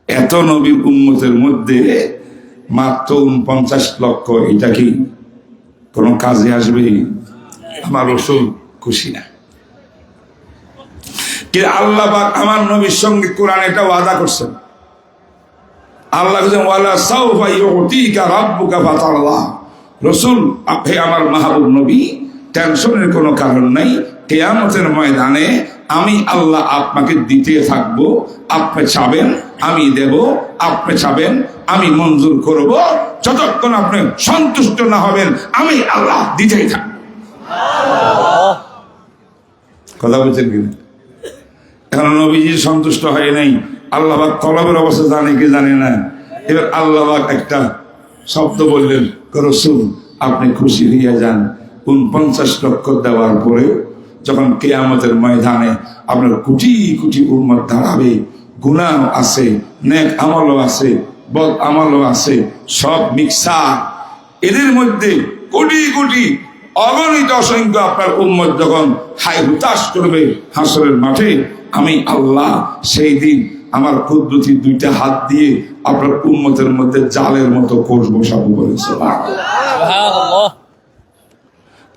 এত নবীর উম্মতের মধ্যে মাত্র ৪৯ লক্ষ, এটা কি কোন কাজে আসবে? আমার রাসূল খুশি না। কি আল্লাহ পাক আমার নবীর সঙ্গে কোরআন এটা ওয়াদা করছেন। আল্লাহ বলেন, ওয়ালা সাউফা ইউতিকা রাব্বুকা ফাতাল্লাহ। রাসূল, আপনি আমার মাহবুব নবী, টেনশনের কোনো কারণ নাই। কিয়ামতের ময়দানে আমি আল্লাহ আপনাকে দিতে থাকবো। আপনি চাবেন আমি দেব, আপনি চাবেন আমি মঞ্জুর করব। যতক্ষণ আপনি সন্তুষ্ট না হবেন আমি আল্লাহ দিতেই থাকবো। কথা বলছেন কিনা? এখন নবীজি সন্তুষ্ট হয় নাই, আল্লাহ পাক কলবের অবস্থা জানে কি জানে না। এবার আল্লাহ পাক একটা শব্দ বললেন, রাসূল আপনি খুশি হইয়া যান। ৪৯ লক্ষ দেওয়ার পরে যখন কিয়ামতের ময়দানে আপনার কোটি কোটি উম্মত দাঁড়াবে, গুনাহ আছে, নেক আমলও আছে, বদ আমলও আছে, সব মিক্সার। এদের মধ্যে কোটি কোটি অগণিত অসংখ্য আপনার উম্মত যখন হায় হুতাশ করবে হাসরের মাঠে, আমি আল্লাহ সেই দিন আমার কুদরতি ২টা হাত দিয়ে আপনার উম্মতের মধ্যে জালের মতো কোষ বসাবো বলেছে।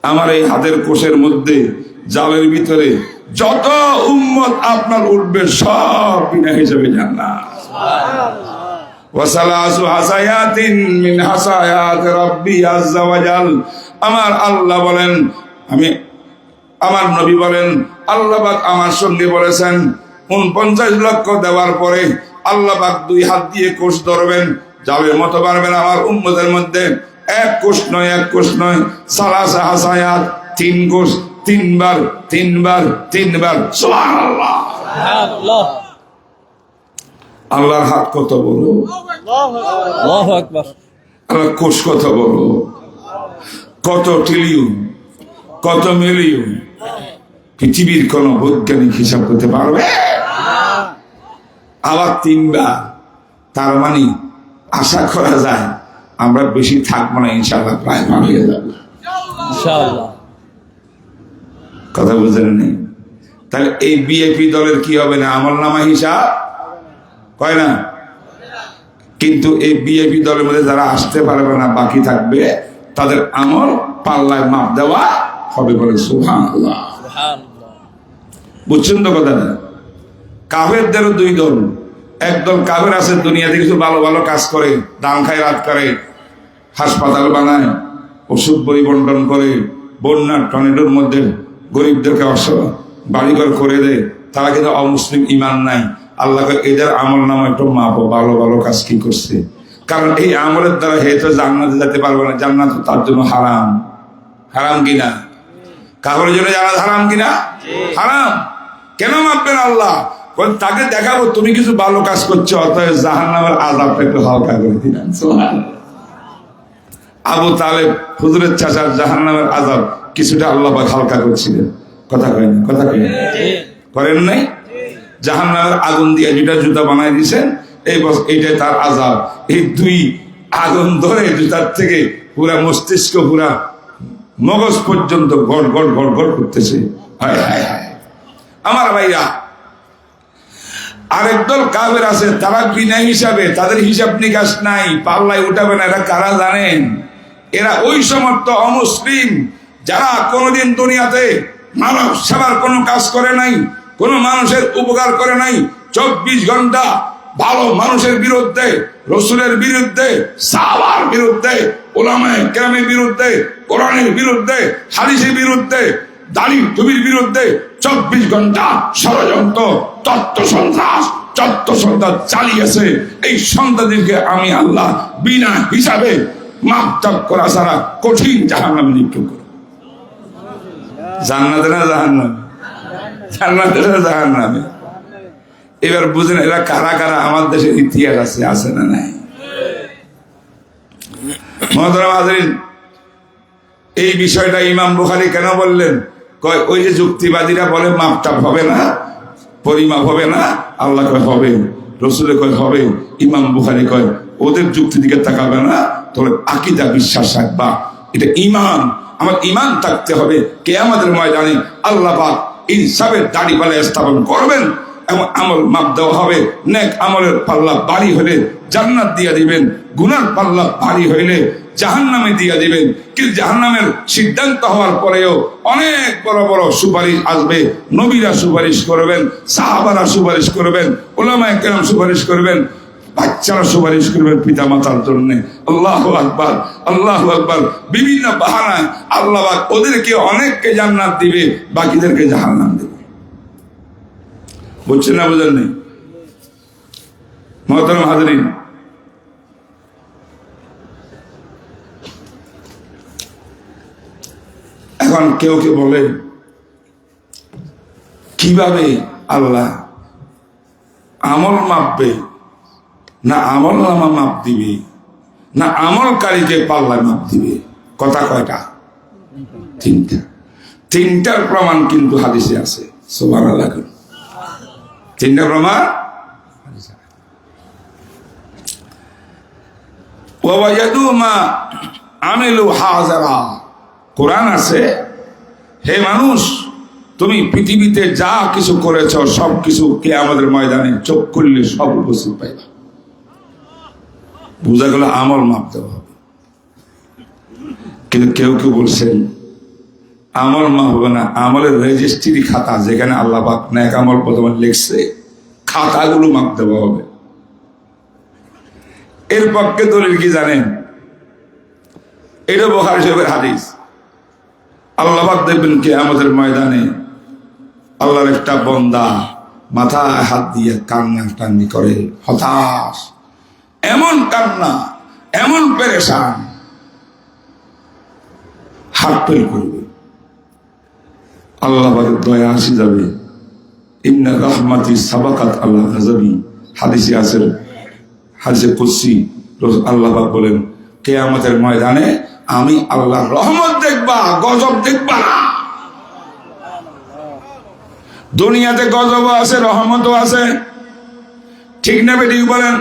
আমার এই হাতের কোষের মধ্যে জালের ভিতরে যত উম্মত আপনার উঠবে সব বিনা হিসাবে জান্নাত। ওয়াসালাসু হাসায়াতিন মিন হাসায়াত রাব্বি আযজা ওয়া জাল। আমার আল্লাহ বলেন, আমার নবী বলেন, আল্লাহ পাক আমার সঙ্গে বলেছেন ৪৯ লক্ষ দেওয়ার পরে আল্লাহ পাক ২ হাত দিয়ে কোষ ধরবেন, জালের মতো বাড়বেন আমার উম্মতের মধ্যে। ১ কোষ নয়, ১ কোষ নয়, সালাসা হাসায়াত, ৩ কোষ, ৩বার, ৩বার, ৩বার। সুবহানাল্লাহ, সুবহানাল্লাহ। আল্লাহর হাত কত বড়, আল্লাহু আকবার। আল্লাহর কোষ কত বড়, কত ট্রিলিয়ন, কত মিলিয়ন। পৃথিবীর কোন বৈজ্ঞানিক হিসাব করতে পারবে? আবার ৩বার, তার মানে আশা করা যায় আমরা বেশি থাকবো না ইনশাআল্লাহ, প্রায় পার হয়ে যাবো ইনশাআল্লাহ। কথা বুঝলেন নেই? তাহলে এই বিএপি দলের কি হবে না? আমলনামা হিসাব হয় না। কিন্তু এই বিএপি দলের মধ্যে যারা আসতে পারবে না, বাকি থাকবে, তাদের আমল পাল্লায় মাপ দেওয়া হবে বলে। সুবহানাল্লাহ, সুবহানাল্লাহ। বুঝছেন তো কথাটা? কাফেরদেরও 2 দল। একদল কাফের আছে দুনিয়াতে কিছু ভালো ভালো কাজ করে, দান খায়, রাত করে, হাসপাতাল বানায়, ওষুধ পরিবন্টন করে, বন্যার টর্নেডোর মধ্যে গরিবদেরকে বাড়িঘর করে দেয়। তারা কিন্তু অমুসলিম, ইমান নাই। আল্লাহ এদের আমল নামা একটু মাপো, ভালো ভালো কাজ কি করছে। কারণ এই আমলের দ্বারা হে তো জান্নাতে যেতে পারবে না, জান্নাত তার জন্য হারাম। হারাম কিনা? কাপড়ের জন্য জান্নাত হারাম কিনা? হারাম। কেন মাপবেন আল্লাহ? তাকে দেখাবো তুমি কিছু ভালো কাজ করছো, অতএব জাহান্নামের আযাবটা একটু হালকা করে দিলেন। আবু তালেব হুজুরের চাচার জাহান্নামের আযাব কিছুটা আল্লাহ পাক হালকা করছিলেন। কথা কয় না? কথা কয় না? করেন নাই? জাহান্নামের আগুন দিয়ে দুটা জুতা বানাই দিয়েছেন, এইটাই তার আযাব। এই দুই আগুন ধরে জুতার থেকে পুরা মস্তিষ্ক, পুরা মগজ পর্যন্ত গড় গড় গড় গড় করতেছে। হায় হায় হায় আমার ভাইরা, আরেক দল কাফের আছে, তারা বিনা হিসাবে, তাদের হিসাব নিকাশ নাই, পাল্লায় উঠাবে না। এরা কারা জানেন? এরা ওই সমস্ত অমুসলিম যারা কোনোদিন দুনিয়াতে মানব সেবার কোনো কাজ করে নাই, কোনো মানুষের উপকার করে নাই। 24 ঘন্টা ভালো মানুষের বিরুদ্ধে, রসুলের বিরুদ্ধে, সাহাবার বিরুদ্ধে, উলামায়ে কেরামের বিরুদ্ধে, কোরআনের বিরুদ্ধে, হাদিসের বিরুদ্ধে, দাড়ি টুপির বিরুদ্ধে 24 ঘন্টা ষড়যন্ত্র, তত্ত্ব সন্ত্রাস চালিয়েছে। এই সন্তানদেরকে আমি আল্লাহ বিনা হিসাবে মাপটাপ করা ছাড়া কঠিন জাহান্নামে নিক্ষেপ করব। জান্নাতে না জাহান্নামে? জান্নাতে না জাহান্নামে? এবার বুঝেন এরা কারা কারা আমার দেশের ইতিহাস আছে, আছে না নাই? মুহতারাম হাজরিন, এই বিষয়টা ইমাম বুখারী কেন বললেন? কয় ওই যে যুক্তিবাদীরা বলে মাপটাপ হবে না, পরিমাপ হবে না, আল্লাহ কয় হবে, রসুলে কয় হবে। ইমাম বুখারী কয় ওদের যুক্তি দিকে তাকাবে না, তোর আকীদা বিশ্বাস রাখবা। এটা ঈমান, আমার ঈমান থাকতে হবে। কিয়ামতের ময়দানে আল্লাহ পাক ইনসাফের দাড়িপাল্লা স্থাপন করবেন এবং আমল মাপ দেওয়া হবে। নেক আমলের পাল্লা ভারী হলে জান্নাত দিয়ে দিবেন, গুনার পাল্লা ভারী হইলে জাহান্নামে দিয়ে দিবেন। কিন্তু জাহান্নামের সিদ্ধান্ত হওয়ার পরেও অনেক বড় বড় সুপারিশ আসবে। নবীরা সুপারিশ করবেন, সাহাবারা সুপারিশ করবেন, উলামায়ে কেরাম সুপারিশ করবেন, বাচ্চারা সুপারিশ করবেন পিতা মাতার জন্য। আল্লাহু আকবার, আল্লাহু আকবার। বিভিন্ন বাহানায় আল্লাহ পাক ওদেরকে অনেককে জান্নাত দিবে, বাকিদেরকে জাহান্নাম দেবে। বুঝছেন না? বুঝেন নেই? মুহতারাম হাজরিন, এখন কেউ কেউ বলে কিভাবে আল্লাহ আমল মাপবে? না আমল নামা মাপ দিবে, না আমলকারীকে পাল্লায় মাপ দিবে। কথা কয়টা? তিনটা। তিনটার প্রমাণ কিন্তু হাদিসে আছে। সুবহানাল্লাহ। তিনটা প্রমাণ ওয়ায়াদু মা আমিলু হাজারা। কোরআন আছে, হে মানুষ তুমি পৃথিবীতে যা কিছু করেছ সব কিছু কিয়ামতের ময়দানে চোখ খুললে সব উপস্থিত পাইবা। বুঝা গেল আমল মাপ দেওয়া হবে। কিন্তু কেউ কেউ বলছেন আমল মাপ হবে না, আমলের রেজিস্ট্রি খাতা যেখানে আল্লাহ পাক নেক আমল প্রথমে লিখছে খাতাগুলো মাপ দেওয়া হবে। এর পক্ষে দলিল কি জানেন? এটা বুখারী শরীফের হাদিস। আল্লাহ পাক দেখবেন কিয়ামতের ময়দানে আল্লাহর একটা বান্দা মাথায় হাত দিয়ে কান্নাকাটি করে, হতাশ, এমন কান্না, এমন পেরেশান, হাত পেল করবে। আল্লাহ পাকের দয়া আসি যাবে। ইন্না রাহমাতি সাবাকাত আল্লাহ গাযাবি। হাদিসে আছে, হাদিসে কুদসি আল্লাহ পাক বলেন কিয়ামতের ময়দানে আমি আল্লাহর রহমত দেখবা, গজব দেখবা না। দুনিয়াতে গজবও আছে, রহমতও আছে, ঠিক না বেঠিক বলেন?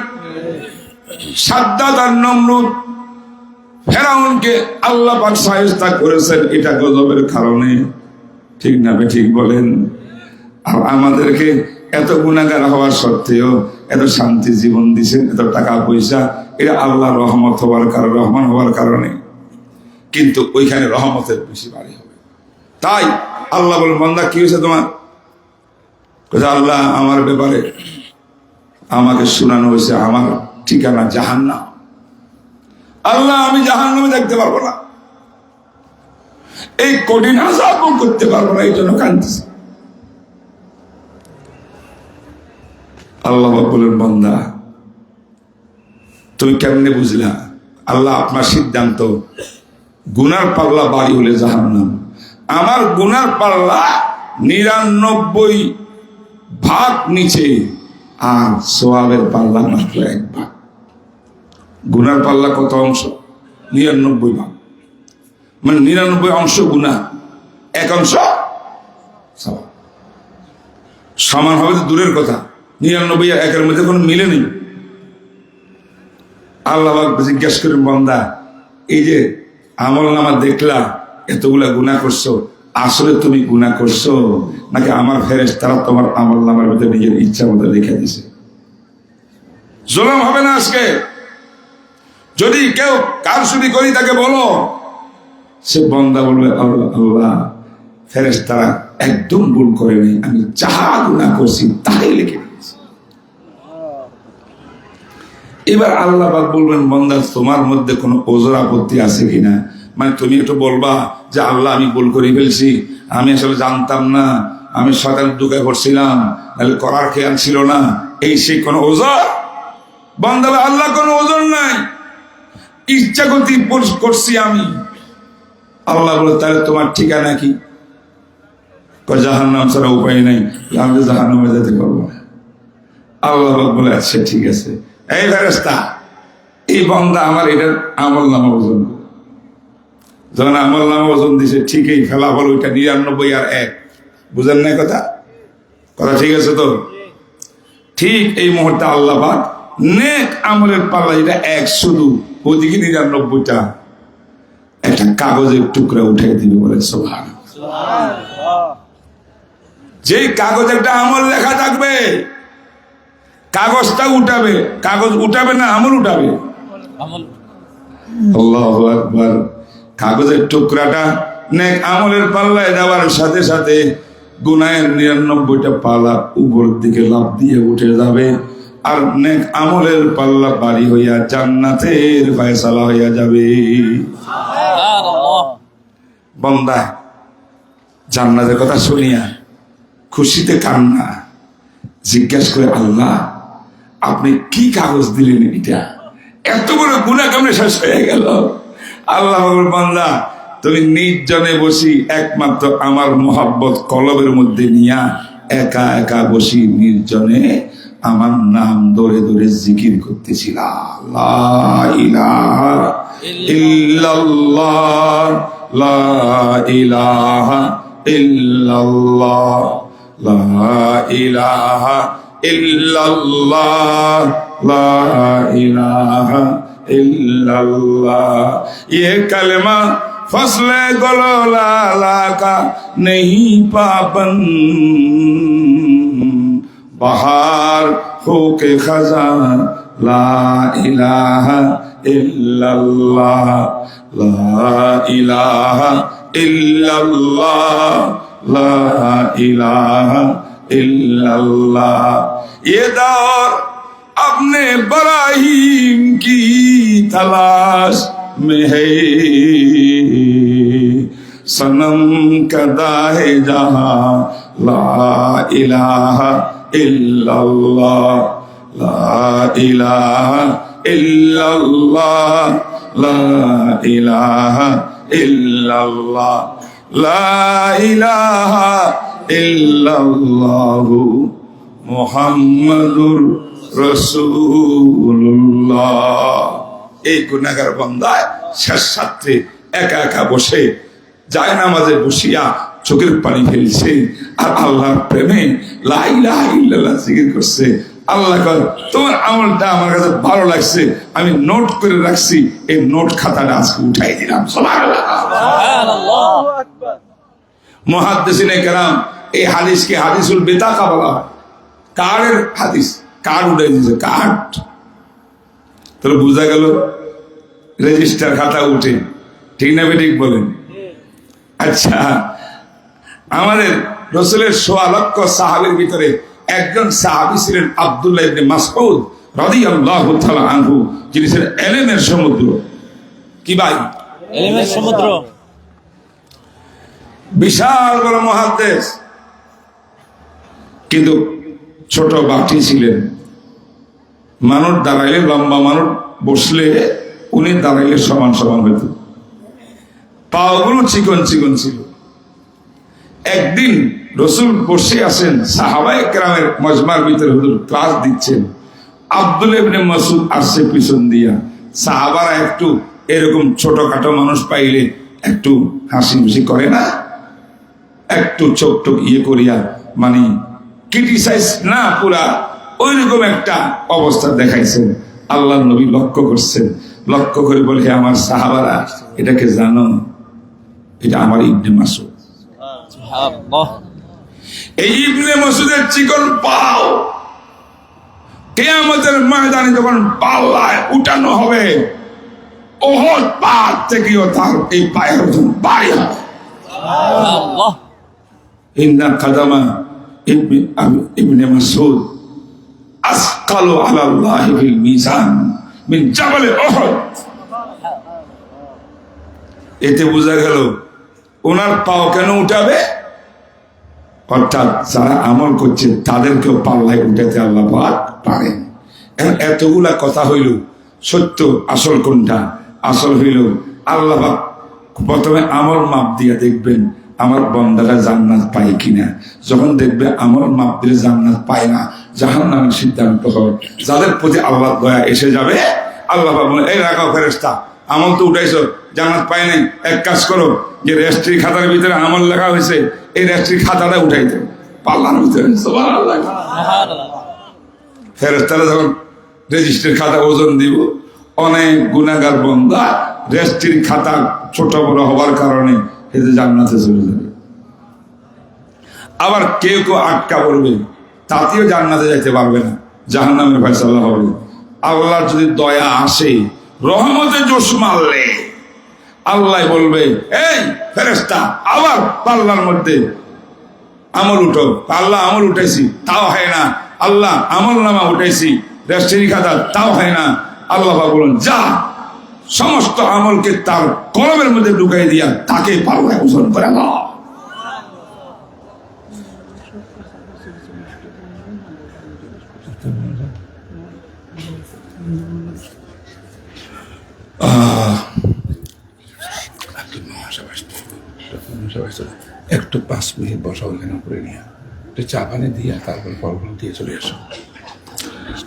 সাদ্দাত আর নমরুদ, ফেরাউনকে আল্লাহ পাক শায়েস্তা করেছেন এটা গজবের কারণে, ঠিক না বেঠিক বলেন? আর আমাদেরকে এত গুনাহগার হওয়ার সত্ত্বেও এত শান্তি জীবন দিয়েছেন, এত টাকা পয়সা, এটা আল্লাহ রহমত হওয়ার কারণে, রহমান হওয়ার কারণে। কিন্তু ওইখানে রহমতের বেশি বাড়ি হবে। তাই আল্লাহ বলেন বান্দা কি হয়েছে তোমার? আল্লাহ আমার ব্যাপারে আমাকে শোনানো হয়েছে আমার ঠিকানা জাহান্নাম। আল্লাহ আমি জাহান্নামে দেখতে পারবো না, এই কঠিন আযাবও করতে পারবো না, এই জন্য কাঁদতেছি। আল্লাহ বলেন, বান্দা তুমি কেমনে বুঝলা? আল্লাহ আপনার সিদ্ধান্ত। গুনার পাল্লা বাড়ি হলে জাহান্নাম, আমার গুনার পাল্লা 99 ভাগ নিচে, আর সোয়াবের পাল্লা মাত্র 1 ভাগ। গুনার পাল্লা কত অংশ? 99 ভাগ, মানে 99 অংশ গুনাহ, 1 অংশ সওয়াব। সমান হবে তো দূরের কথা, 99 আর 1-এর মধ্যে কোনো মিলে নেই। আল্লাহ জিজ্ঞেস করেন, বান্দা এই যে আমল নামা দেখলা এতগুলা গুনাহ করছো, আসলে তুমি গুনাহ করছো নাকি আমার ফেরেশতারা তোমার আমল নামার ভিতরে নিজের ইচ্ছা মতো লিখে দিছে? জুলুম হবে না আজকে? যদি কেউ কারসুদি করি তাকে বলো, সে বান্দা বলবে, আল্লাহ ফেরেশতারা একদম ভুল করে নাই, আমি যাহা গুনাহ করছি তাই লিখে দিয়েছি। এবার আল্লাহ পাক বলবেন, বান্দা তোমার মধ্যে কোনো ওজর আপত্তি আছে কিনা? মানে তুমি একটু বলবা যে আল্লাহ আমি ভুল করে ফেলছি, আমি আসলে জানতাম না, আমি শয়তানের দুঃখে পড়ছিলাম, তাহলে করার খেয়াল ছিল না, এই সেই কোনো ওজর? বান্দা আল্লাহ কোনো ওজর নাই, ইচ্ছা করতে করছি আমি। আল্লাহ বলে, তাহলে তোমার ঠিকানা কি? জাহান্নাম ছাড়া উপায় নাই, আমি জাহান্নামে যেতে পারবো না। আল্লাহ বলে, আচ্ছা ঠিক আছে, এই ফেরেশতা এই বান্দা আমার এটার আমল নামা ওজন। যখন আমল নামা ওজন দিছে, ঠিকই ফলাফল ওইটা 99 আর 1। বুঝেন না কথা? কথা ঠিক আছে তো? ঠিক এই মুহূর্তে আল্লাহ পাক নেক আমলের পাল্লা যেটা 1 শুধু, ওদিকে 99টা একটা কাগজের টুকরা উঠে দিবে, বলে সুবহানাল্লাহ। যেই কাগজ একটা আমল লেখা থাকবে, কাগজটা উঠাবে, কাগজ উঠাবে না আমল উঠাবে? আল্লাহু আকবার। কাগজের টুকরাটা নেক আমলের পাল্লায় দেওয়ার সাথে সাথে গুনাহের 99টা পাল্লা উপর দিকে লাফ দিয়ে উঠে যাবে, আর নেক আমলের পাল্লা বাড়ি হইয়া জান্নাতের ফয়সালা হইয়া যাবে। বান্দা জান্নাতের কথা শুনিয়া খুশিতে কান্না, জিজ্ঞাসা করে, আল্লাহ আপনি কি কাগজ দিলেন? এটা এত বড় গুনাহ কেমনে শেষ হয়ে গেল? আল্লাহ বলেন, বান্দা তুমি নির্জনে বসি একমাত্র আমার মোহাব্বত কলবের মধ্যে নিয়া একা একা বসি নির্জনে আমার নাম ধরে ধরে জিকির করতেছিলা। লা ইলাহা ইল্লাল্লাহ, লা ইলাহা ইল্লাল্লাহ, লা ইলাহা ইল্লাল্লাহ, লা ইলাহা इल्लल्लाह। ये कलमा फसले गलो लाला का नहीं पाबंद, बहार हो के खजा ला इलाहा इल्लल्लाह, ला इलाहा इल्लल्लाह, ला इलाहा इल्लल्लाह। ये दौर अपने बराहीम की तलाश में है, सनम कदा है जहां ला इलाहा इल्लल्लाह, ला इलाहा इल्लल्लाह, ला इलाहा इल्लल्लाह, ला इलाहा इल्लल्लाह मुहम्मदुर রাসূলুল্লাহ। এই গুনাহগার বান্দা শেষ রাত্রে একা একা বসে যায় নামাজে বসিয়া চোখের পানি ফেলছে আর আল্লাহর প্রেমে লা ইলাহা ইল্লাল্লাহ জিকির করছে। আল্লাহ কয়, তোমার আমলটা আমার কাছে ভালো লাগছে, আমি নোট করে রাখছি, এই নোট খাতাটা আজকে উঠাই দিলাম। সুবহানাল্লাহ, সুবহানাল্লাহু আকবার। মুহাদ্দিসিনে কেরাম এই হাদিসকে হাদিসুল বিতাকা বলা হয়। কার্ডের হাদিস, কার্ড উঠে দিয়েছে, কার্ড। তাহলে বোঝা গেল রেজিস্টার খাতা উঠে, ঠিক না ঠিক বলেন? আচ্ছা, আমাদের রাসূলের ১৬ লক্ষ সাহাবীর ভিতরে একজন সাহাবী ছিলেন আব্দুল্লাহ ইবনে মাসউদ রাদিয়াল্লাহু তাআলা আনহু, যিনি ছিলেন ইলমের সমুদ্র। কি ভাই? ইলমের সমুদ্র। বিশাল বড় মুহাদ্দিস, কিন্তু ছোট বাটি ছিলেন, মানুষ দাঁড়াইলে লম্বা মানুষ বসলে উনি দাঁড়াইলে সমান সমান হইত, পাগুলো চিকন চিকন ছিল। একদিন রসুল বসে আছেন, সাহাবায়ে কেরামের মজমার ভিতরে হুজুর ক্লাস দিচ্ছেন, আব্দুল্লাহ ইবনে মাসউদ আসছে পিছন দিয়া। সাহাবারা একটু এরকম ছোটখাটো মানুষ পাইলে একটু হাসি খুশি করে না, একটু চোখ টোক ইয়ে করিয়া, মানে ক্রিটিসাইজ না, পুরা ওইরকম একটা অবস্থা দেখাইছেন। আল্লাহ নবী লক্ষ্য করছেন, লক্ষ্য করে বলে, হে আমার সাহাবারা, এটাকে জানো, এটা আমার ইবনে মাসউদ। এই ইবনে মাসউদের চিকন পাও কিয়ামতের ময়দানে যখন পাল্লায় উঠানো হবে, ওহদ পাহাড় থেকেও তার এই পায়ের ওজন ভারী হবে। ইন্না কাদামা ইবনে মাসউদ আসকালু আলাল্লাহি ফিল মিজান মিন জাবালে উহুদ। এতে বোঝা গেল ওনার পাও কেন উঠাবে, অর্থাৎ যারা আমল করছে তাদেরকেও পাল্লায় উঠাতে আল্লাহ পাক পারেন। এতগুলা কথা হইল, সত্য আসল কোনটা? আসল হইল আল্লাহ পাক প্রথমে আমল মাপ দিয়া দেখবেন আমার বান্দারা জান্নাত পায় কিনা। যখন দেখবে আমল মাপ দিলে জান্নাত পায় না, জাহান্নামের সিদ্ধান্ত হবে। যাদের প্রতি আল্লাহ দয়া এসে যাবে, আল্লাহ পাক বলে, এই রাখাও ফেরেশতা, আমল তো উঠাইছো, জান্নাত পায় নাই, এক কাজ করো, যে রেজিস্ট্রি খাতার ভিতরে আমল লেখা হয়েছে এই রেজিস্ট্রি খাতাটা উঠাইতে পাল্লার ভিতরে। সুবহানাল্লাহ। ফেরেশতারা যখন রেজিস্ট্রির খাতা ওজন দিব, অনেক গুনাহগার বান্দা রেজিস্ট্রির খাতা ছোট বড় হওয়ার কারণে এতে জান্নাতে চলে যাবে। আবার কেউ কেউ আটকা পড়বে, তাতেও জান্নাতে যাইতে পারবে না, জাহান্নামের ফয়সালা হবে। আল্লাহর যদি দয়া আসে, রহমতে জোশ মারলে আল্লাহ বলবে, এই ফেরেশতা আবার পাল্লার মধ্যে আমল উঠো। আল্লাহ আমল উঠাইছি, তাও হয় না। আল্লাহ আমল নামা উঠাইছি, রেজিস্ট্রি খাতা, তাও হয় না। আল্লাহ বলুন, যা, সমস্ত আমলকে তার কলমের মধ্যে ঢুকাই দিয়া তাকে পাল্লায় ওজন করে নাও। একটু 5 মিনিট বসা, ওইখানে করে নিয়ে একটু চা পানি দিয়ে তারপর ফলগুলো দিয়ে চলে আসো।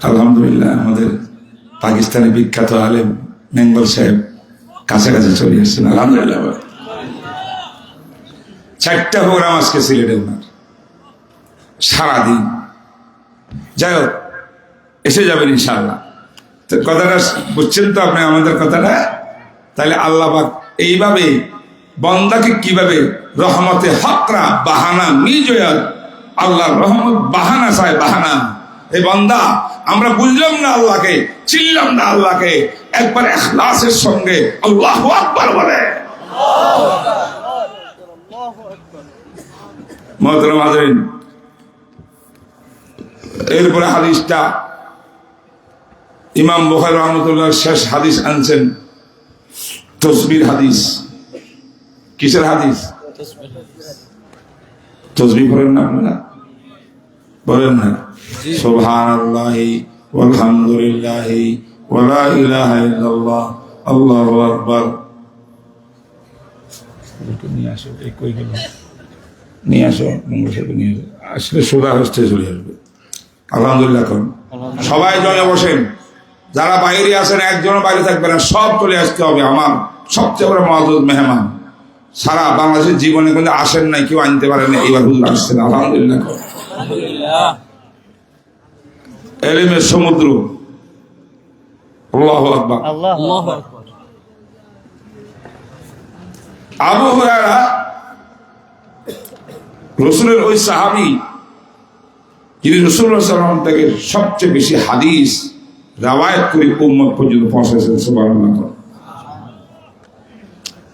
আলহামদুলিল্লাহ, আমাদের পাকিস্তানি বিখ্যাত আলেম মেঙ্গল সাহেব কাছাকাছি চলে এসছেন। আলহামদুলিল্লাহ, 4টা প্রোগ্রাম আজকে সিলেটে ওনার, সারাদিন। যাই হোক, এসে যাবেন ইনশাআল্লাহ। তো কথাটা বুঝছেন তো আপনি আমাদের কথাটা? তাহলে আল্লাহ পাক এইভাবে বান্দাকে কিভাবে রহমতে হকরা বাহানা মিজয়াত, আল্লাহর রহমত বাহানা চায়, বাহানা। এই বান্দা, আমরা বুঝলাম না আল্লাহকে, চিনলাম না আল্লাহকে, একবার ইখলাসের সঙ্গে আল্লাহু আকবার বলে। মুহতারাম হাজরিন, এরপরে হাদিসটা ইমাম বুখারী রাহমাতুল্লাহ শেষ হাদিস আনছেন, তসবির হাদিস। কিসের হাদিস? তসবিহ পড়েন না আপনারা? বলেন না, সুবহানাল্লাহি ওয়ালহামদুলিল্লাহি ওয়া লা ইলাহা ইল্লাল্লাহ আল্লাহু আকবার। নিয়ে আসো, এই কই গেল? নিয়ে আসো, নিয়ে আসো, আসলে সোজা হচ্ছে চলে আসবে। আলহামদুলিল্লাহ করুন। সবাই জনে বসেন, যারা বাইরে আছেন একজনও বাইরে থাকবে না, সব চলে আসতে হবে। আমার সবচেয়ে বড় মহৎ মেহমান, সারা বাংলাদেশের জীবনে কিন্তু আসেন নাই, কেউ আনতে পারেন না, এবার হুজুর আসছেন। আলহামদুলিল্লাহ। এলেমের সমুদ্র, আল্লাহু আকবার। আবু হুরায়রা রাসূলের ওই সাহাবী, যিনি রাসূলুল্লাহ সাল্লাল্লাহু আলাইহি ওয়াসাল্লাম থেকে সবচেয়ে বেশি হাদিস রওয়ায়াত করে উম্মত পর্যন্ত পৌঁছেছেন। সুবহানাল্লাহ।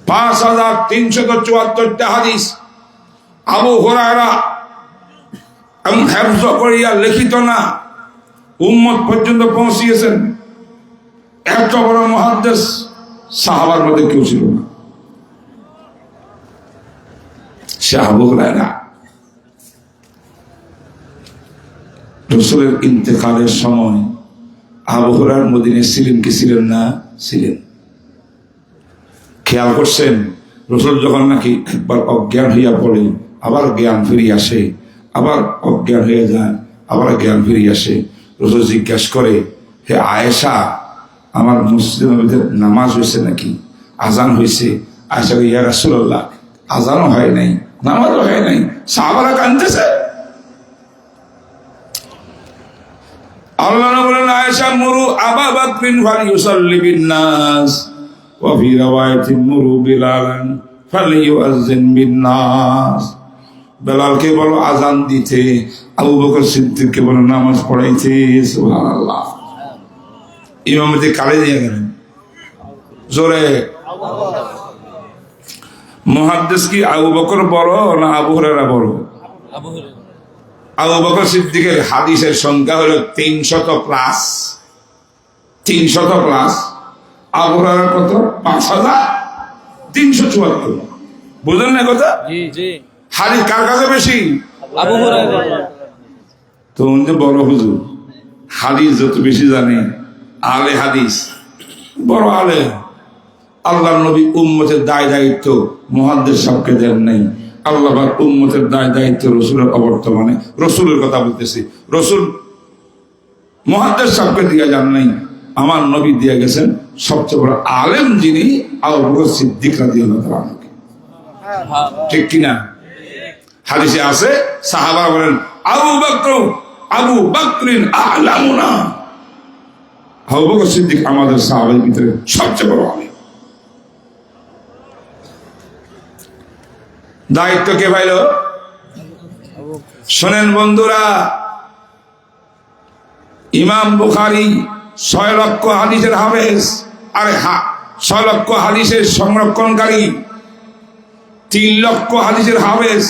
5374টা হাদিস আবু হুরায়রা এবং হেফজ করিয়া লিখিত না, উম্মত পর্যন্ত পৌঁছিয়েছেন। এত বড় মুহাদ্দিস সাহাবার মধ্যে কেউ ছিল না। সে আবু হুরায়রা রাসূলের ইন্তেকালের সময় আবু হুরায়রা মদিনায় ছিলেন কি ছিলেন না? ছিলেন। খেয়াল করছেন রাসূল যখন নাকি একবার অজ্ঞান হইয়া পড়ে, আবার জ্ঞান ফিরিয়ে আসে, আবার অজ্ঞান হয়ে যায়, আবার জ্ঞান ফিরিয়ে আসে, রাসূল জিজ্ঞাসা করে, হে আয়েশা, আমার মসজিদের মধ্যে নামাজ হয়েছে নাকি, আজান হয়েছে? আয়েশা কই, ইয়া রাসূলুল্লাহ, আজানও হয় নাই, নামাজও হয় নাই। সাহাবারা কাঁদতেছে। আল্লাহ বলেন, আয়েশা, মুরু আবা বকরিন ফালিয়ুসাল্লি বিন-নাস ওয়া ফি রাওয়ায়াতিন মুরু বিলালান ফালিয়ুআযযিন বিন-নাস। বেলালকে বলো আজান দিতে, আবু বকর সিদ্দিককে বলো নামাজ পড়াইতে। সুবহানাল্লাহ। ইমামতি কারে দিয়ে গেলেন? জোরে। মুহাদ্দিস কি আবু বকর বড় না আবু হুরায়রা বড়? আবু বকর সিদ্দিকের হাদিসের সংখ্যা হলো 300+। 300+। আবু হুরায়রা কত? 5374। বুঝলেন না কথা? হাদিস কার কাছে বেশি? আবু হুরায়রা। তো উনি বড় হুজুর, হাদিস যত বেশি জানে, আলে হাদিস, বড় আলে। আল্লাহর নবী উম্মতের দায় দায়িত্ব মুহাদ্দিস সাহেবকে দেন নাই। আল্লাহ উম্মতের দায় দায়িত্ব রসুলের অবর্তমানে, রসুলের কথা বলতেছি, রসুল মুহাদ্দিস সাহেবকে দিয়ে যান নাই। আমার নবী দিয়ে গেছেন সবচেয়ে বড় আলেম যিনি, আবু বকর সিদ্দিক রাদিয়াল্লাহু তাআলা আনহু। ঠিক কিনা? হাদিসে আছে, সাহাবারা বলেন, আবু বকরিন আ'লামুনা। আবু বকর সিদ্দিক আমাদের সাহাবাদের ভিতরে সবচেয়ে বড় আলেম। দায়িত্ব কে পাইল? শোনেন বন্ধুরা, ইমাম বুখারী 6 লক্ষ হাদিসের হাফেজ। আরে 6 লক্ষ হাদিসের সংরক্ষণকারী, 3 লক্ষ হাদিসের হাফেজ,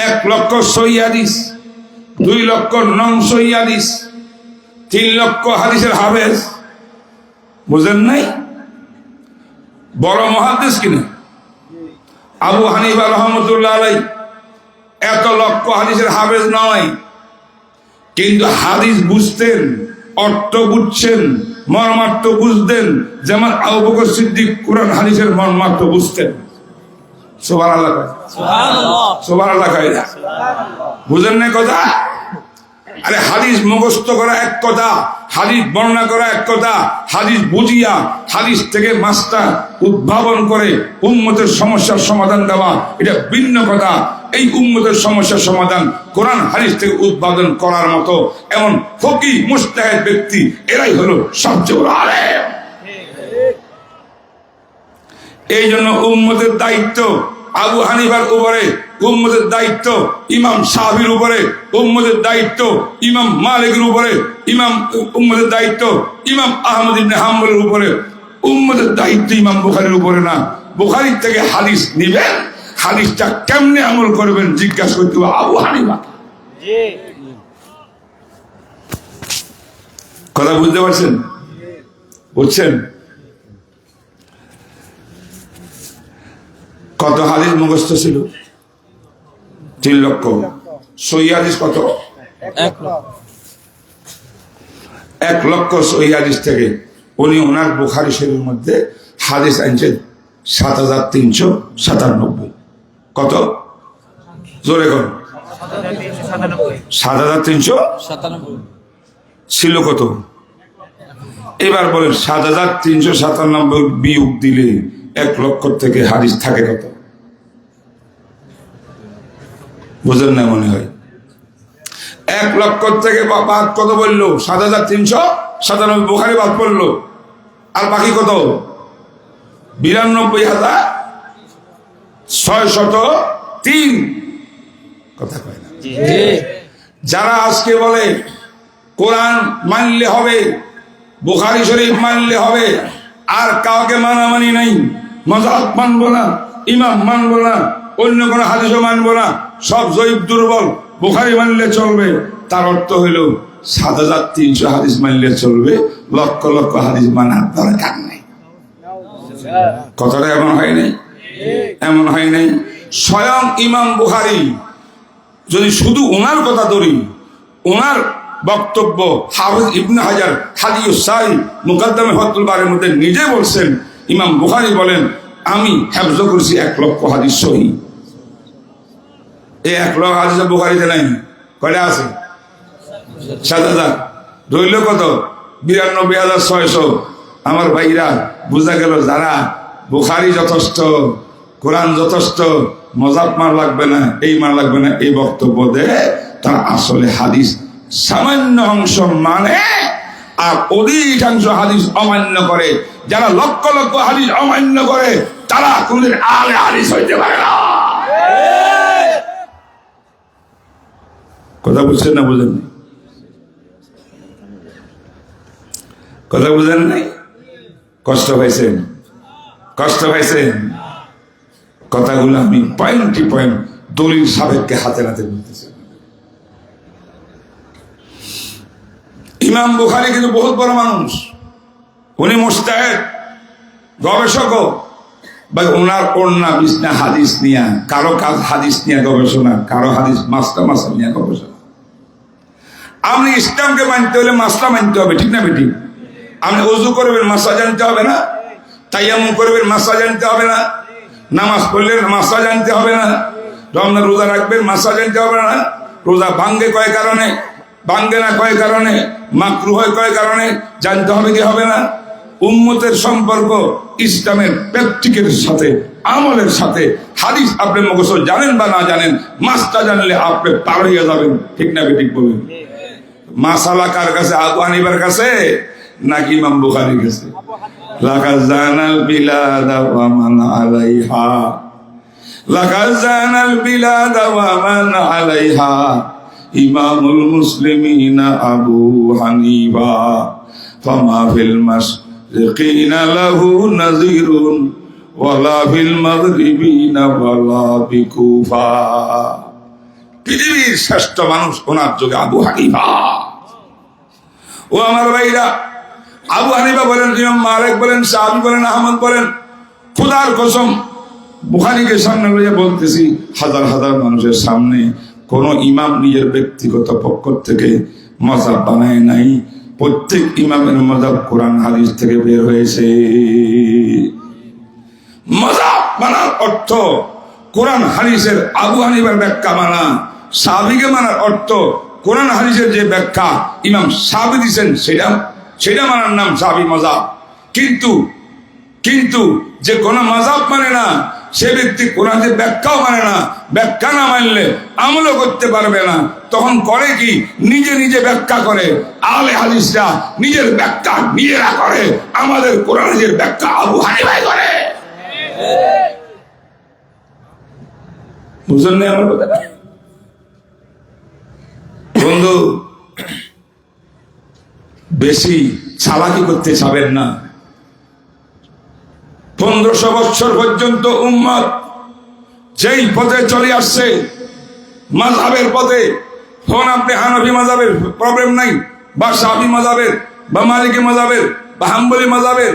1 লক্ষ সহিহ হাদিস, 2 লক্ষ নন সহিহ হাদিস, 3 লক্ষ হাদিসের হাফেজ। বুঝেন নাই? বড় মুহাদ্দিস কিনা? আবু হানিফা রাহমাতুল্লাহ আলাইহি এত লক্ষ হাদিসের হাফেজ নয়, কিন্তু হাদিস বুঝতেন, অর্থ বুঝছেন, মর্মার্থ বুঝতেন, যেমন আবু বকর সিদ্দিক কুরআন হাদিসের মর্মার্থ বুঝতেন। সুবহানাল্লাহ, সুবহানাল্লাহ, সুবহানাল্লাহ। বুঝেন না কথা? আরে হাদিস মুখস্থ করা এক কথা, হাদিস বর্ণনা করা এক কথা, হাদিস বুঝিয়া হাদিস থেকে মাস্টার উদ্ভাবন করে উম্মতের সমস্যার সমাধান দেওয়া এটা ভিন্ন কথা। এই উম্মতের সমস্যার সমাধান কোরআন হাদিস থেকে উদ্ভাবন করার মতো এমন ফকিহ মুজতাহিদ ব্যক্তি, এরাই হলো সবচেয়ে বড় আলেম। এই জন্য উম্মতের দায়িত্ব আবু হানিফার উপরে, উম্মতের দায়িত্ব ইমাম শাফির উপরে, উম্মতের দায়িত্ব ইমাম মালিকের উপরে, উম্মতের দায়িত্ব ইমাম আহমদ ইবনে হাম্বলের উপরে, উম্মতের দায়িত্ব ইমাম বুখারীর উপরে না। বুখারীর থেকে হাদিস নিবেন, হাদিসটা কেমনে আমল করবেন জিজ্ঞাসা করতে হবে আবু হানিফা। কথা বুঝতে পারছেন? বুঝছেন? কত হাদিস মুখস্থ ছিল? 3 লক্ষ। সহিহ হাদিস কত? 1 লক্ষ সহিহ হাদিস থেকে উনি ওনার বুখারী শরীফের মধ্যে হাদিস আনছেন 7397। কত? জোরে কর। 7397 ছিল কত? এবার বলেন 7397 বিয়োগ দিলে 1 লক্ষ থেকে হাদিস থাকে কত? বুঝেন না মনে হয়? 1 লক্ষ থেকে বাদ কত বললো? 7397 বুখারী বাদ পড়লো, আর বাকি কত? 92,603। কথা কয় না? যারা আজকে বলে কোরআন মানলে হবে, বুখারী শরীফ মানলে হবে, আর কাউকে মানামানি নাই, মাযহাব মানবো না, ইমাম মানবো না, অন্য কোনো হাদিসও মানবো না, সব জয়ীফ দুর্বল, বুখারী মানলে চলবে, তার অর্থ হইল 7300 হাদিস মানলে চলবে, লক্ষ লক্ষ হাদিস মানার দরকার নেই। কথাটা এমন হয় নাই? এমন হয় নাই? স্বয়ং ইমাম বুখারী, যদি শুধু ওনার কথা ধরি, ওনার বক্তব্য হাফেজ ইবনে হাজার হাদিউস সাই মুকদ্দমে ফাতুল বারের মধ্যে নিজে বলছেন, ইমাম বুখারী বলেন আমি হেফজ করেছি 1,00,000 হাদিস সহিহ। এই 1,00,000 হাদিস বুখারীতে নাই, কয়টা আছে? 7,000। রইল কত? 92,600। আমার ভাইরা, বোঝা গেল যারা বুখারী যথেষ্ট, কোরআন যথেষ্ট, মজাব মার লাগবে না, এই মার লাগবে না, এই বক্তব্য দেয়, তারা আসলে হাদিস সামান্য অংশ মানে আর অধিকাংশ হাদিস অমান্য করে। যারা লক্ষ লক্ষ হাদিস অমান্য করে তারা কোনদিন আলে হাদিস হইতে পারে না। কথা বুঝছেন না? বুঝেন নাই? কথা বুঝেন নাই? কষ্ট পাইছেন? কষ্ট পাইছেন? কথাগুলো আমি পয়েন্ট পয়েন্ট দলিল সাবেককে হাতে হাতে বলতেছি। ইমাম বুখারী কিন্তু বহুত বড় মানুষ, উনি মুজতাহিদ, গবেষক, ওনার ওড়না বিছনা হাদিস নিয়ে, কারো কাজ হাদিস নিয়ে গবেষণা, কারো হাদিস মাসলা নিয়ে গবেষণা। আপনি ইসলামকে মানতে হলে মাসলা মানতে হবে, ঠিক না বেটি? আপনি ওযু করবেন, মাসলা জানতে হবে না? তায়াম্মুম করবেন, মাসলা জানতে হবে না? নামাজ পড়লে মাসলা জানতে হবে না? রমজান রোজা রাখবেন, মাসলা জানতে হবে না? রোজা ভাঙ্গে কয় কারণে, ভাঙ্গে না কয় কারণে, মাকরুহ হয় কয় কারণে জানতে হবে কি হবে না? উম্মতের সম্পর্ক ইসলামের প্র্যাকটিকের সাথে, আমলের সাথে। হাদিস আপনি মুখস্থ জানেন বা না জানেন, মাসলা জানলে আপনি পার হয়ে যাবেন, ঠিক না বেঠিক বলবেন? মাসালা কার কাছে? আবু হানিফার কাছে নাকি ইমাম বুখারীর কাছে? লাকাদ জানাল বিলাদা ওয়া মান আলাইহা, লাকাদ জানাল বিলাদা ওয়া মান আলাইহা ইমামুল মুসলিমিনা আবু হানিফা ফামা ফিল মাশরিকিনা লাহু নাযিরুন ওয়ালা ফিল মাগরিবিনা ওয়ালা বিকুফা। পৃথিবীর শ্রেষ্ঠ মানুষ ওনার যুগে আবু হানিফা। ও আমার ভাইরা, আবু হানিফা বলেন, ইমাম মালিক বলেন, শাফি বলেন, আহমদ বলেন, খোদার কসম বুখারীকে সামনে লইয়া বলতেছি, হাজার হাজার মানুষের সামনে কোন ইমাম নিজের ব্যক্তিগত পক্ষ থেকে মাযহাব বানায় নাই। প্রত্যেক ইমামের মাযহাব কোরআন হাদিস থেকে বের হয়েছে। মাযহাব মানার অর্থ কোরআন হাদিসের আবু হানিফার ব্যাখ্যা মানা, শাফিকে মানার অর্থ কোরআন হাদিসের যে ব্যাখ্যা ইমাম শাফি দিয়েছেন সেটা মানার নাম শাফি মাযহাব। কিন্তু যে কোন মাযহাব মানে না, সে ব্যক্তি কোরআনের ব্যাখ্যাও মানে না, ব্যাখ্যা না মানলে আমলও করতে পারবে না। তখন করে কি? নিজে নিজে ব্যাখ্যা করে। আলে হাদিসরা নিজের ব্যাখ্যা নিজেরা করে, আমাদের কোরআনের ব্যাখ্যা আবু হানিফা করে। বুঝলেন না আমার কথাটা? বন্ধু, বেশি চালাকি করতে চাবেন না। 1500 বছর পর্যন্ত উম্মত যেই পথে চলে আসছে, মাযহাবের পথে, তখন আপনি হানাফি মাযহাবের প্রবলেম নাই, বা শাফি মাযহাবের, বা মালিকি মাযহাবের, বা হাম্বলি মাযহাবের,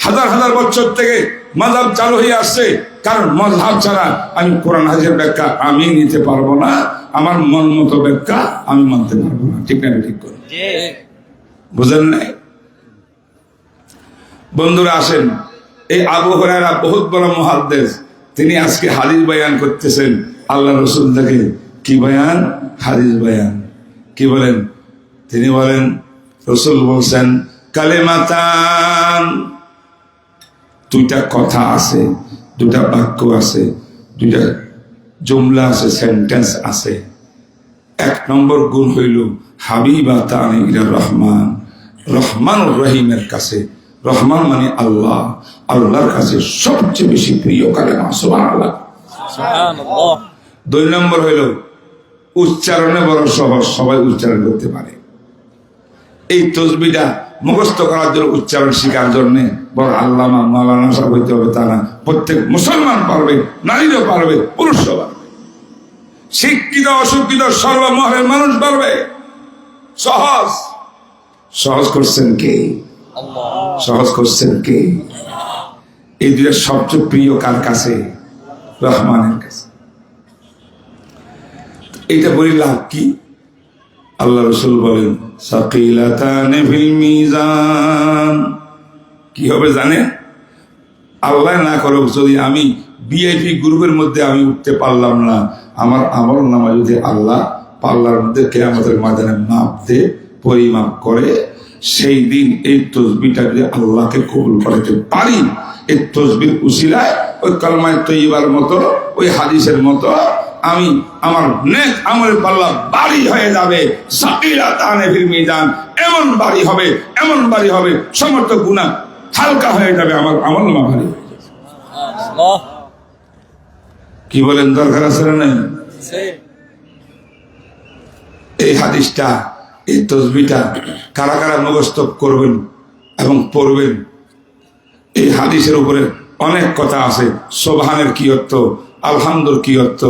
হাজার হাজার বছর থেকে মাযহাব চালু হয়ে আসছে। কারণ মাযহাব ছাড়া আমি কোরআন হাদিসের ব্যাখ্যা আমি নিতে পারবো না, আমার মন মতো ব্যাখ্যা আমি মানতে পারবো না, ঠিক না? ঠিক করে বুঝেন নাই? বন্ধুরা আসেন, এই আবু হুরায়রা বহুত বড় মুহাদ্দিস, তিনি আজকে হাদিস বয়ান করতেছেন আল্লাহ রাসূল থেকে। কি বয়ান? হাদিস বয়ান। কি বলেন? তিনি বলেন, রাসূল বলছেন কালিমাতান, দুইটা কথা আছে, দুটা বাক্য আছে, দুইটা জুমলা আছে, সেন্টেন্স আছে। 1 নম্বর গুণ হইল হাবিবাতান ইলার রহমান, রহমানুর রহিমের কাছে। রহমান মানে আল্লাহ, আল্লাহর কাছে সবচেয়ে বেশি প্রিয় কালেমা সুবহানাল্লাহ। 2 নম্বর হইল উচ্চারণে বড় সহজ, সবাই উচ্চারণ করতে পারে। এই তসবিহটা মুখস্থ করার জন্য, উচ্চারণ শিখার জন্য বড় আল্লামা মাওলানা সাহেব হইতে হবে তা না। প্রত্যেক মুসলমান পারবে, নারীরাও পারবে, পুরুষও পারবে, শিক্ষিত অশিক্ষিত সর্বমহলের মানুষ পারবে। সহজ। সহজ করছেন কে? সহজ করছেন কে? এই দুইটা সবচেয়ে প্রিয় কার কাছে? রহমানের কাছে। এইটা বলি লাভ কি? আল্লাহ রাসূল বলেন সাকিলাতানি ফিল মিজান। কি হবে জানেন? আল্লাহ না করুক যদি আমি ভিআইপি গ্রুপের মধ্যে আমি উঠতে পারলাম না, আমার আমল নামা যদি আল্লাহ পাল্লার মধ্যে কিয়ামতের ময়দানে মাপ দিয়ে পরিমাপ করে, সেই দিন এই তসবিহটা যদি আল্লাহকে কবুল করাতে পারি, এই তসবির উসিলায় ওই কালমায়ে তৈয়্যিবার মতো, ওই হাদিসের মতো আমি আমার নেক আমলের পাল্লা বাড়ি হয়ে যাবে। সাকিলাতানি ফিল মিজান, এমন বাড়ি হবে, এমন বাড়ি হবে, সমস্ত গুনাহ হালকা হয়ে যাবে, আমার আমল নামা ভারী হয়ে যাবে। কি বলেন, দরকার আছে না নাই? এই হাদিসটা, এই তসবিহটা কারা কারা মুখস্থ করবেন এবং পড়বেন? এই হাদিসের উপরে অনেক কথা আছে। সুবহানের কি অর্থ, আলহামদুর কি অর্থ,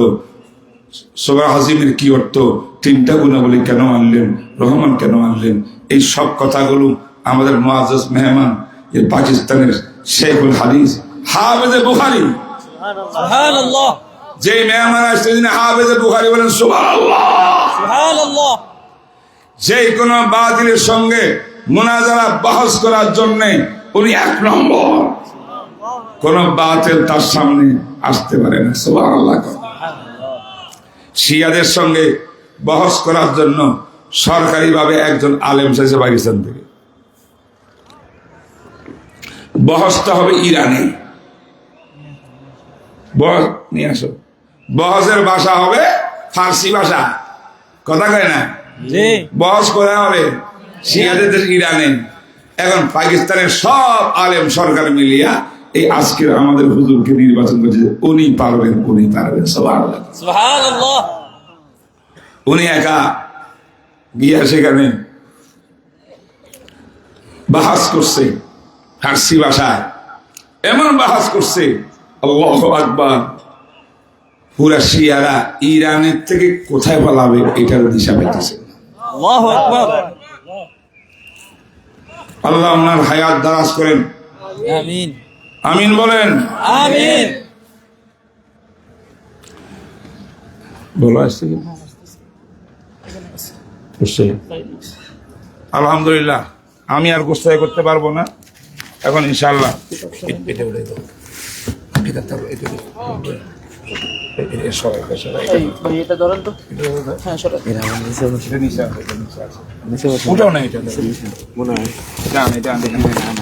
সুবহান আজিমের কি অর্থ, তিনটা গুণাবলী কেন আনলেন, রহমান কেন আনলেন, এই সব কথাগুলো আমাদের মুআজ্জাজ মেহমান এই পাকিস্তানের শেখুল হাদিস হাফেজে বুখারী, সুবহানাল্লাহ, যে মেহমান আসছে তিনি হাফেজে বুখারী বলেন সুবহানাল্লাহ। সুবহানাল্লাহ। যে কোনো বাতিলের সঙ্গে মুনাজারা বাহস করার জন্য উনি এক নম্বর, কোন বাতিল তার সামনে আসতে পারে না। সুবহানাল্লাহ। শিয়াদের সঙ্গে বহস করার জন্য সরকারিভাবে একজন আলেম এসেছে পাকিস্তান থেকে। বহসটা হবে ইরানে, বহস নিয়ে আসো, বহসের ভাষা হবে ফার্সি ভাষা, কথা কয় না? জি। বহস কোথায় হবে? শিয়াদের দেশ ইরানে। এখন পাকিস্তানের সব আলেম সরকার মিলিয়া এই আজকের আমাদের হুজুরকে নির্বাচন করছে, উনি পারবেন, উনি পারবেন। সুবহানাল্লাহ, সুবহানাল্লাহ। উনি একা গিয়া সেখানে বাহাস করছে ফার্সি ভাষায়, এমন বাহাস করছে আল্লাহু আকবার, পুরা শিয়ারা ইরানের থেকে কোথায় পালাবে এটার দিশা পাইতেছে। আল্লাহু আকবার। আল্লাহ ওনার হায়াত দারাজ করেন, আমিন, আমিন বলেন। আমিন। বলো আসছে কি? আলহামদুলিল্লাহ, আমি আর গোস্তায় করতে পারবো না এখন ইনশাআল্লাহ। এটা উঠে দাও, এটা দাও, এটা দাও, এটা সরাই, এটা সরাই, এটা ধরেন তো। হ্যাঁ, সরো। এটা নিচে আছে, এটা নিচে আছে। ওটাও না, এটা মনে হয় এটা আন, এটা আন, এটা আন।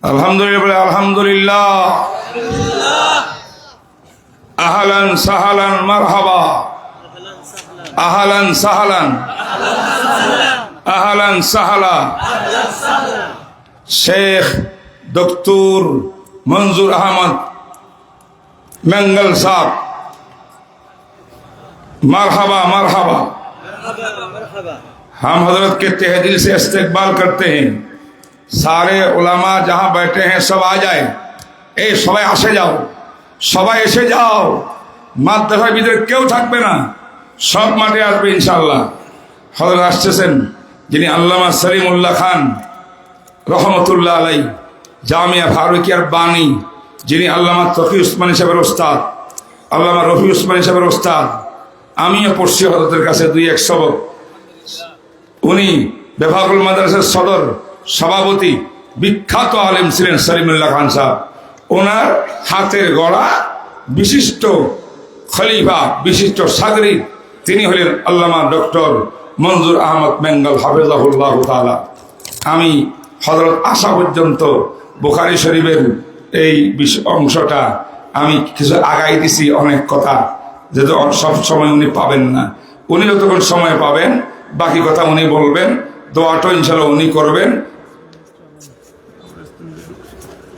আলহামদুলিল্লাহ, আলহামদুলিল্লাহ, আহলান সাহালান মারহাবা, আহলান সাহালান, আহলান সাহালা। শেখ ডক্টর मंजूर अहमद मंगल साहब, मरहबा मरहबा। हम हजरत के तहे दिल से इस्तकबाल करते हैं। सारे उलमा जहां बैठे हैं सब आ जाए, ए सबाई आसे जाओ, सबाई एसे जाओ, माद्रासा ভিতরে কেউ থাকবে না, সব মাঠে আসবে ইনশাআল্লাহ। হযরত আসছেন যিনি আল্লামা সলিমুল্লাহ খান রহমতুল্লাহ আলাইহি, জামিয়া ফারুকিয়ার বাণী, যিনি আল্লামা তকি উসমানী সাহেবের ওস্তাদ, আল্লামা রফি উসমানী সাহেবের ওস্তাদ। আমিও পড়ছি হযরতের কাছে 2-1 সবক। উনি বেফাকুল মাদ্রাসার সদর সভাপতি, বিখ্যাত আলেম ছিলেন সলিমুল্লাহ খান সাহেব। ওনার হাতের গড়া বিশিষ্ট খলিফা, বিশিষ্ট সাগরিদ তিনি হলেন আল্লামা ডক্টর মঞ্জুর আহমদ মেঙ্গল হাফেজাহুল্লাহ তাআলা। আমি হযরত আসা পর্যন্ত বুখারী শরীফের এই অংশটা আমি কিছু আগাই দিছি, অনেক কথা যেহেতু সব সময় উনি পাবেন না। উনি যতক্ষণ সময় পাবেন বাকি কথা উনি বলবেন, দোয়াটা ইনশাআল্লাহ উনি করবেন।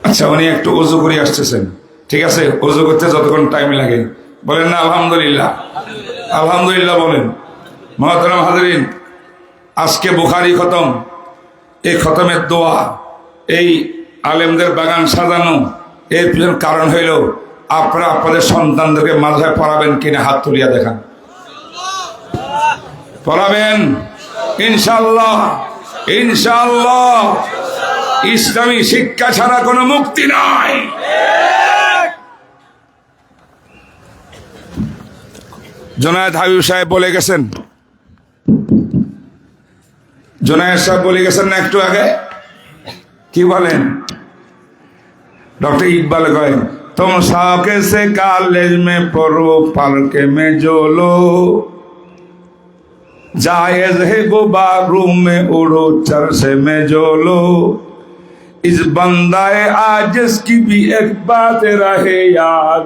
আচ্ছা, উনি একটু ওযু করে আসতেছেন, ঠিক আছে? ওযু করতে যতক্ষণ টাইম লাগে বলেন না আলহামদুলিল্লাহ, আলহামদুলিল্লাহ বলেন। মুহতারাম হাজরিন, আজকে বুখারী খতম। এই খতমের দোয়া, এই আলেমদের বাগান সাজানো, এর পিছনে কারণ হইল আপনারা আপনাদের সন্তানদেরকে মাদ্রাসায় পড়াবেন কিনা হাত তুলিয়া দেখান। পড়াবেন ইনশাআল্লাহ, ইনশাআল্লাহ। ইসলামী শিক্ষা ছাড়া কোনো মুক্তি নাই। জুনায়েদ হাবিব সাহেব বলে গেছেন, জুনায়েদ সাহেব বলে গেছেন না একটু আগে, কি বলেন? डॉक्टर इकबाल कहे तुम साके से कॉलेज में पढ़ो पार्क में जोलो जायज है गुब्बारों में उड़ो चरसे में जोलो इस बंदाए आजिज़ की भी एक बात रहे याद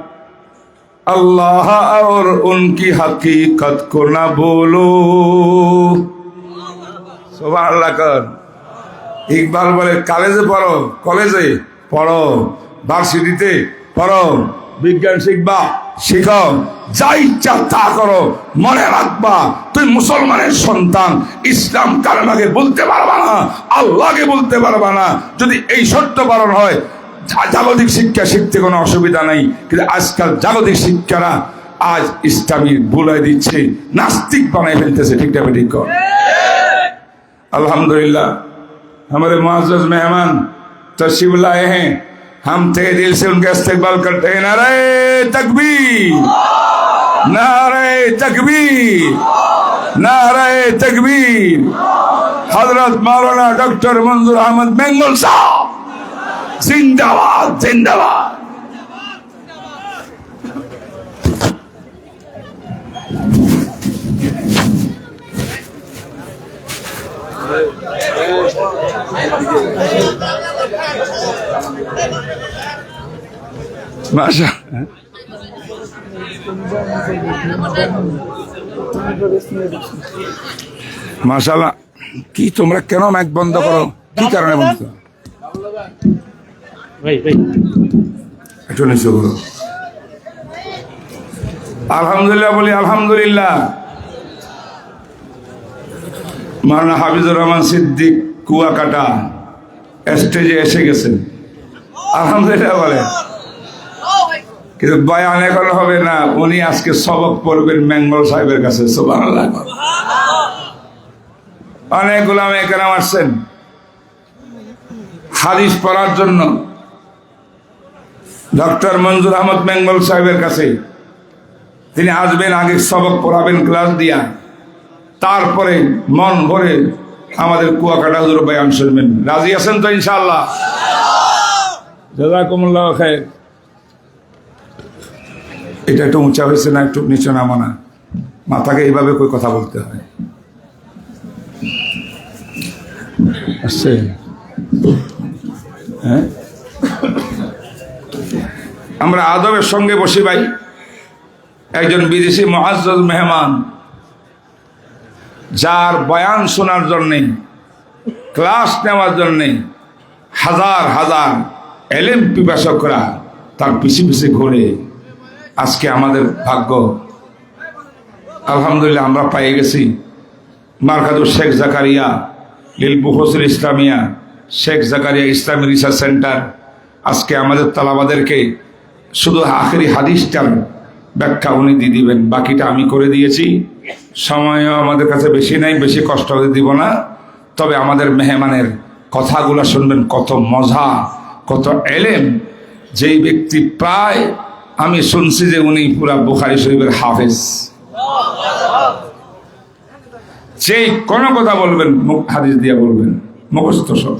अल्लाह और उनकी हकीकत को न भूलो। सुभान अल्लाह कर। इकबाल बोले कॉलेजे पढ़ो, कॉलेजे पढ़ो, ভার্সিটিতে পড়ো, বিজ্ঞান শিখবা, শিখো, যা ইচ্ছা তা করো, মনে রাখবা তুই মুসলমানের সন্তান। ইসলাম কালেমাকে বলতে পারবা না, আল্লাহকে বলতে পারবা না। যদি এই শর্ত পালন হয় জাগতিক শিক্ষা শিখতে কোনো অসুবিধা নেই। কিন্তু আজকাল জাগতিক শিক্ষারা আজ ইসলামী ভুলাই দিচ্ছে, নাস্তিক বানাই ফেলতেছে। ঠিক না ঠিক কর। अल्हम्दुलिल्लाह हमारे मुअज़्ज़ज़ मेहमान तशरीफ लाए हैं, हम तहे दिल से उनका इस्तकबाल करते हैं। नारे तकबीर, नारे तकबीर, नारे तकबीर। हजरत मौलाना डॉक्टर मंजूर अहमद बेंगल साहब जिंदाबाद, जिंदाबाद। माशा माशाल्लाह কি তোমরা কেন মাইক বন্ধ করো? কি কারণে বন্ধ করো? একটু নিচে করো। আলহামদুলিল্লাহ বলি আলহামদুলিল্লাহ। মাওলানা হাফিজুর রহমান সিদ্দিক কুয়াকাটা স্টেজে এসে গেছেন। আলহামদুলিল্লাহ বলে, কিন্তু বয়ান এখন হবে না, উনি আজকে সবক পড়বেন মেঙ্গল সাহেবের কাছে। সুবহানাল্লাহ। অনেক উলামা কেরাম আসছেন হাদিস পড়ার জন্য ডক্টর মঞ্জুর আহমদ মেঙ্গল সাহেবের কাছে। তিনি আসবেন, আগে সবক পড়াবেন ক্লাস দিয়া, তারপরে মন ভরে আমাদের কুয়াকাটা হুজুর বয়ান শুনবেন। রাজি আছেন তো ইনশাআল্লাহ? জাযাকুমুল্লাহ খায়র। এটা একটু উঁচা হয়েছে না, একটু নিচে নামো না, মাথাকে এইভাবে কই কথা বলতে হয়। আসছে হ্যাঁ, আমরা আদবের সঙ্গে বসি ভাই। একজন বিদেশি মুআজ্জাজ মেহমান যার বয়ান শোনার জন্যে, ক্লাস নেওয়ার জন্যে হাজার হাজার এলেম পিপাসকরা তার পিছে পিছে ঘুরে। আজকে আমাদের ভাগ্য আলহামদুলিল্লাহ আমরা পেয়ে গেছি মারকাজুর শেখ জাকারিয়া লিল বুহুসুল ইসলামিয়া, শেখ জাকারিয়া ইসলামী রিসার্চ সেন্টার। আজকে আমাদের তালাবাদেরকে শুধু আখেরি হাদিসটার ব্যাখ্যা উনি দিয়ে দিবেন, বাকিটা আমি করে দিয়েছি। সময়ও আমাদের কাছে বেশি নাই, বেশি কষ্ট হতে দিব না। তবে আমাদের মেহমানের কথাগুলো শুনবেন, কত মজা, কত এলেম। যেই ব্যক্তি প্রায় আমি শুনছি যে উনি পুরা বুখারী শরীফের হাফেজ। যেই কোনো কথা বলবেন হাদিস দিয়ে বলবেন, মুখস্থ সব।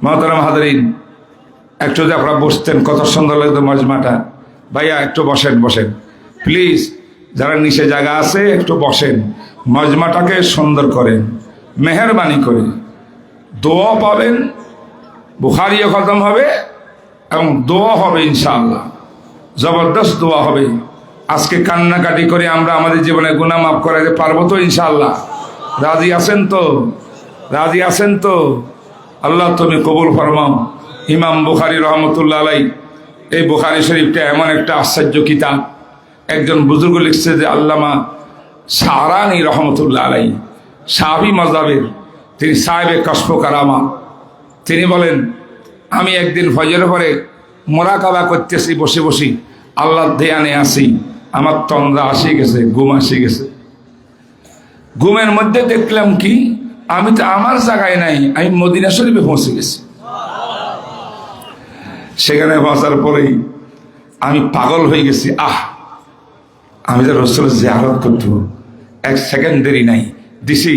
মুহতারাম হাজরিন, একটু যদি আপনারা বসতেন কত সুন্দর লাগতো মজমাটা। ভাইয়া একটু বসেন, বসেন প্লিজ। যারা নিচে জায়গা আছে একটু বসেন, মজমাটাকে সুন্দর করেন মেহেরবানি করে। দোয়া পাবেন, বুখারীও খতম হবে এবং দোয়া হবে ইনশাআল্লাহ, জবরদস্ত দোয়া হবে। আজকে কান্নাকাটি করে আমরা আমাদের জীবনে গুনাহ মাফ করাতে পারবো তো ইনশাআল্লাহ? রাজি আছেন তো? রাজি আছেন তো? আল্লাহ তুমি কবুল ফরমাও। ইমাম বুখারী রহমতুল্লাহ আলাইহি এই বুখারী শরীফটা এমন একটা আশ্চর্য কিতাব। একজন বুজুর্গ লিখছে যে আল্লামা শাহরানি রহমতুল্লাহ আলাইহি, শাফি মাযহাবের তিনি সাহেবে কশফ কারামা। তিনি বলেন, আমি একদিন ফজরের পরে মোরাকাবা করতেছি বসে বসে, আল্লাহর ধ্যানে আসি, আমার তন্দ্রা আসি গেছে, ঘুম আসি গেছে। ঘুমের মধ্যে দেখলাম কি, আমি তো আমার জায়গায় নাই, আমি মদিনা শরীফে পৌঁছে গেছি। সেখানে পৌঁছার পরেই আমি পাগল হয়ে গেছি। আমি তো রসুলের জিয়ারত করতে, এক সেকেন্ড দেরি নাই, দিছি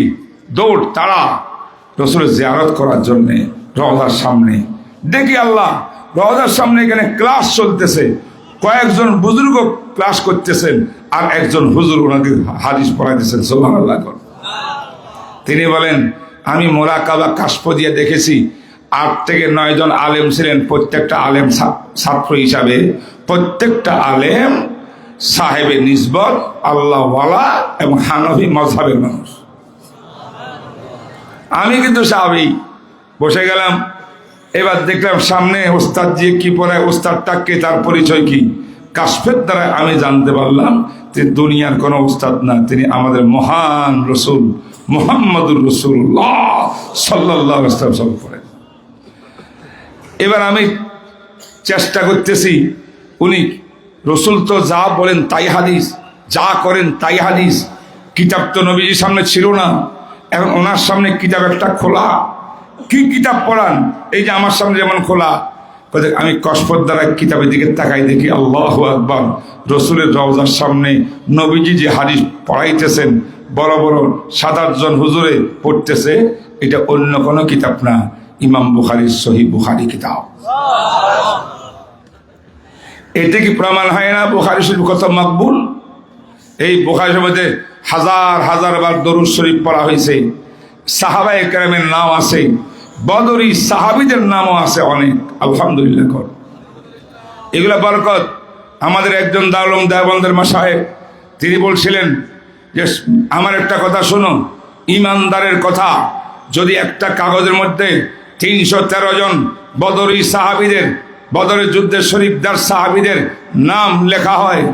দৌড় তাড়া রসুলের জিয়ারত করার জন্যে রওজার সামনে। দেখি আল্লাহ, রওজার সামনে এখানে ক্লাস চলতেছে, কয়েকজন বুজুর্গ ক্লাস করতেছেন, আর একজন হুজুর ওনাকে হাদিস পড়াইতেছেন। সুবহানাল্লাহ। তিনি বলেন, আমি মোরাকাবা কাশফ দিয়ে দেখেছি 8 থেকে 9 জন আলেম ছিলেন, প্রত্যেকটা আলেম ছাত্র হিসাবে, প্রত্যেকটা আলেম সাহেবে নিসবত, আল্লাহওয়ালা এবং হানফি মযহাবের মানুষ। আমি কিন্তু সাহাবী। বসে গেলাম। এবার দেখলাম সামনে ওস্তাদ জি কি পড়ায়, ওস্তাদটা কে, তার পরিচয় কি। কাশফের দ্বারা আমি জানতে পারলাম যে দুনিয়ার কোনো ওস্তাদ না, তিনি আমাদের মহান রসুল মুহাম্মদুর রাসূলুল্লাহ সাল্লাল্লাহু আলাইহি ওয়াসাল্লাম পড়েন। এবার আমি চেষ্টা করতেছি, উনি রসুল তো যা বলেন তাই হাদিস, যা করেন তাই হাদিস। কিতাব তো নবীজির সামনে ছিল না, এখন ওনার সামনে কিতাব একটা খোলা। কি কিতাব পড়ান? এই যে আমার সামনে যেমন খোলা। আমি কসফত দ্বারা কিতাবের দিকে তাকাই, দেখি আল্লাহু আকবার, রসুলের রওজার সামনে নবীজি যে হাদিস পড়াইতেছেন, বড় বড় 7-8 জন হুজুরে পড়তেছে, এটা অন্য কোনো কিতাব না, ইমাম বুখারীর সহিহ বুখারী কিতাব। এতে কি প্রমাণ হয় না বুখারী শরীফ কত মাকবুল? এই বুখারী শরীফে হাজার হাজার বার দরুদ শরীফ পড়া হয়েছে, সাহাবায়ে কেরামের নাম আছে, বদরি সাহাবীদের নামও আছে অনেক। আলহামদুলিল্লাহ কর, এগুলা বরকত। আমাদের একজন দারুল উলুম দেওবন্দের মাশায়েখ, তিনি বলছিলেন যে আমার একটা কথা শোনো, ইমানদারের কথা যদি একটা কাগজের মধ্যে 313 জন বদরি সাহাবীদের, বদরের যুদ্ধের শরীফদার সাহাবীদের নাম লেখা হয়,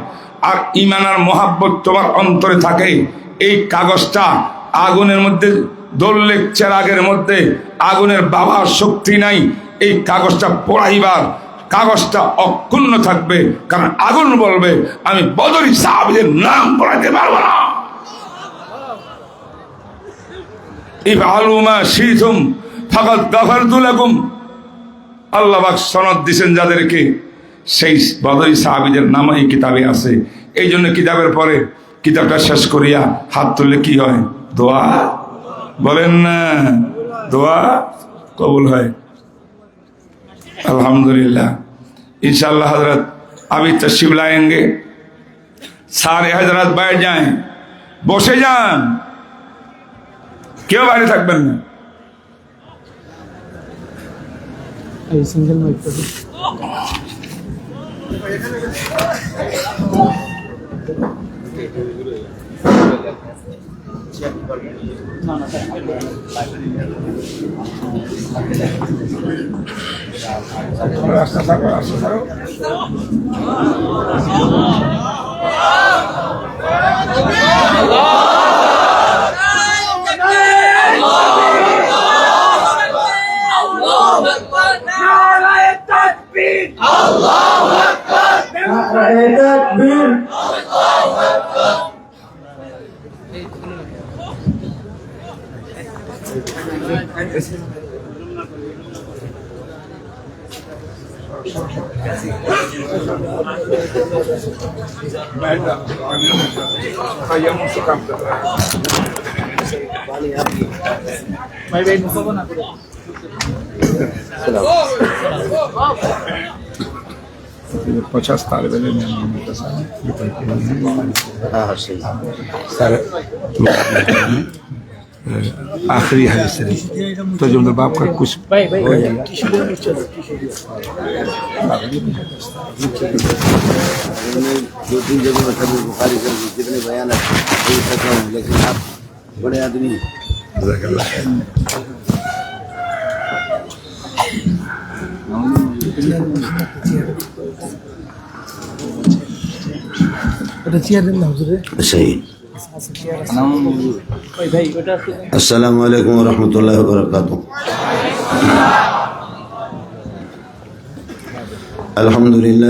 আর ঈমান আর মোহাব্বত তোমার অন্তরে থাকে, এই কাগজটা আগুনের মধ্যে দৌড়লে, চেরাগের মধ্যে আগুনের বাবার শক্তি নাই, এই কাগজটা পোড়াইবার, কাগজটা অক্ষুণ্ণ থাকবে, কারণ আগুন বলবে আমি বদরি সাহাবীদের নাম পড়াইতে পারবো না। ইফআলু মা শিতুম ফাকাদ গাফারতু লাকুম। আল্লাহ পাক সনদ দিয়েছেন যাদেরকে, সেই বদরি সাহাবীদের নাম এই কিতাবে আছে। এই জন্য কিতাবের পরে কিতাবটা শেষ করিয়া হাত তুললে কি হয়? দোয়া। বলেন না, দোয়া কবুল হয়। अल्हम्दुलिल्लाह इंशाअल्लाह हजरत अभी तशरीफ लाएंगे। सारे हजरत बैठ जाएं, বসে যান, কেউ বাইরে থাকবেন না। এই সিঙ্গেল মাইক তো ভাই ভাই মুখবো না করে पचास तालिब इल्म सर आखिरी हदीस शरीफ तो जो बाप का कुछ भाई भाई दो तीन जगह मतलब बुखारी कर जितने बयान है लेकिन आप बड़े आदमी सही। अस्सलामु अलैकुम वरहमतुल्लाहि वबरकातुहू। الحمد لله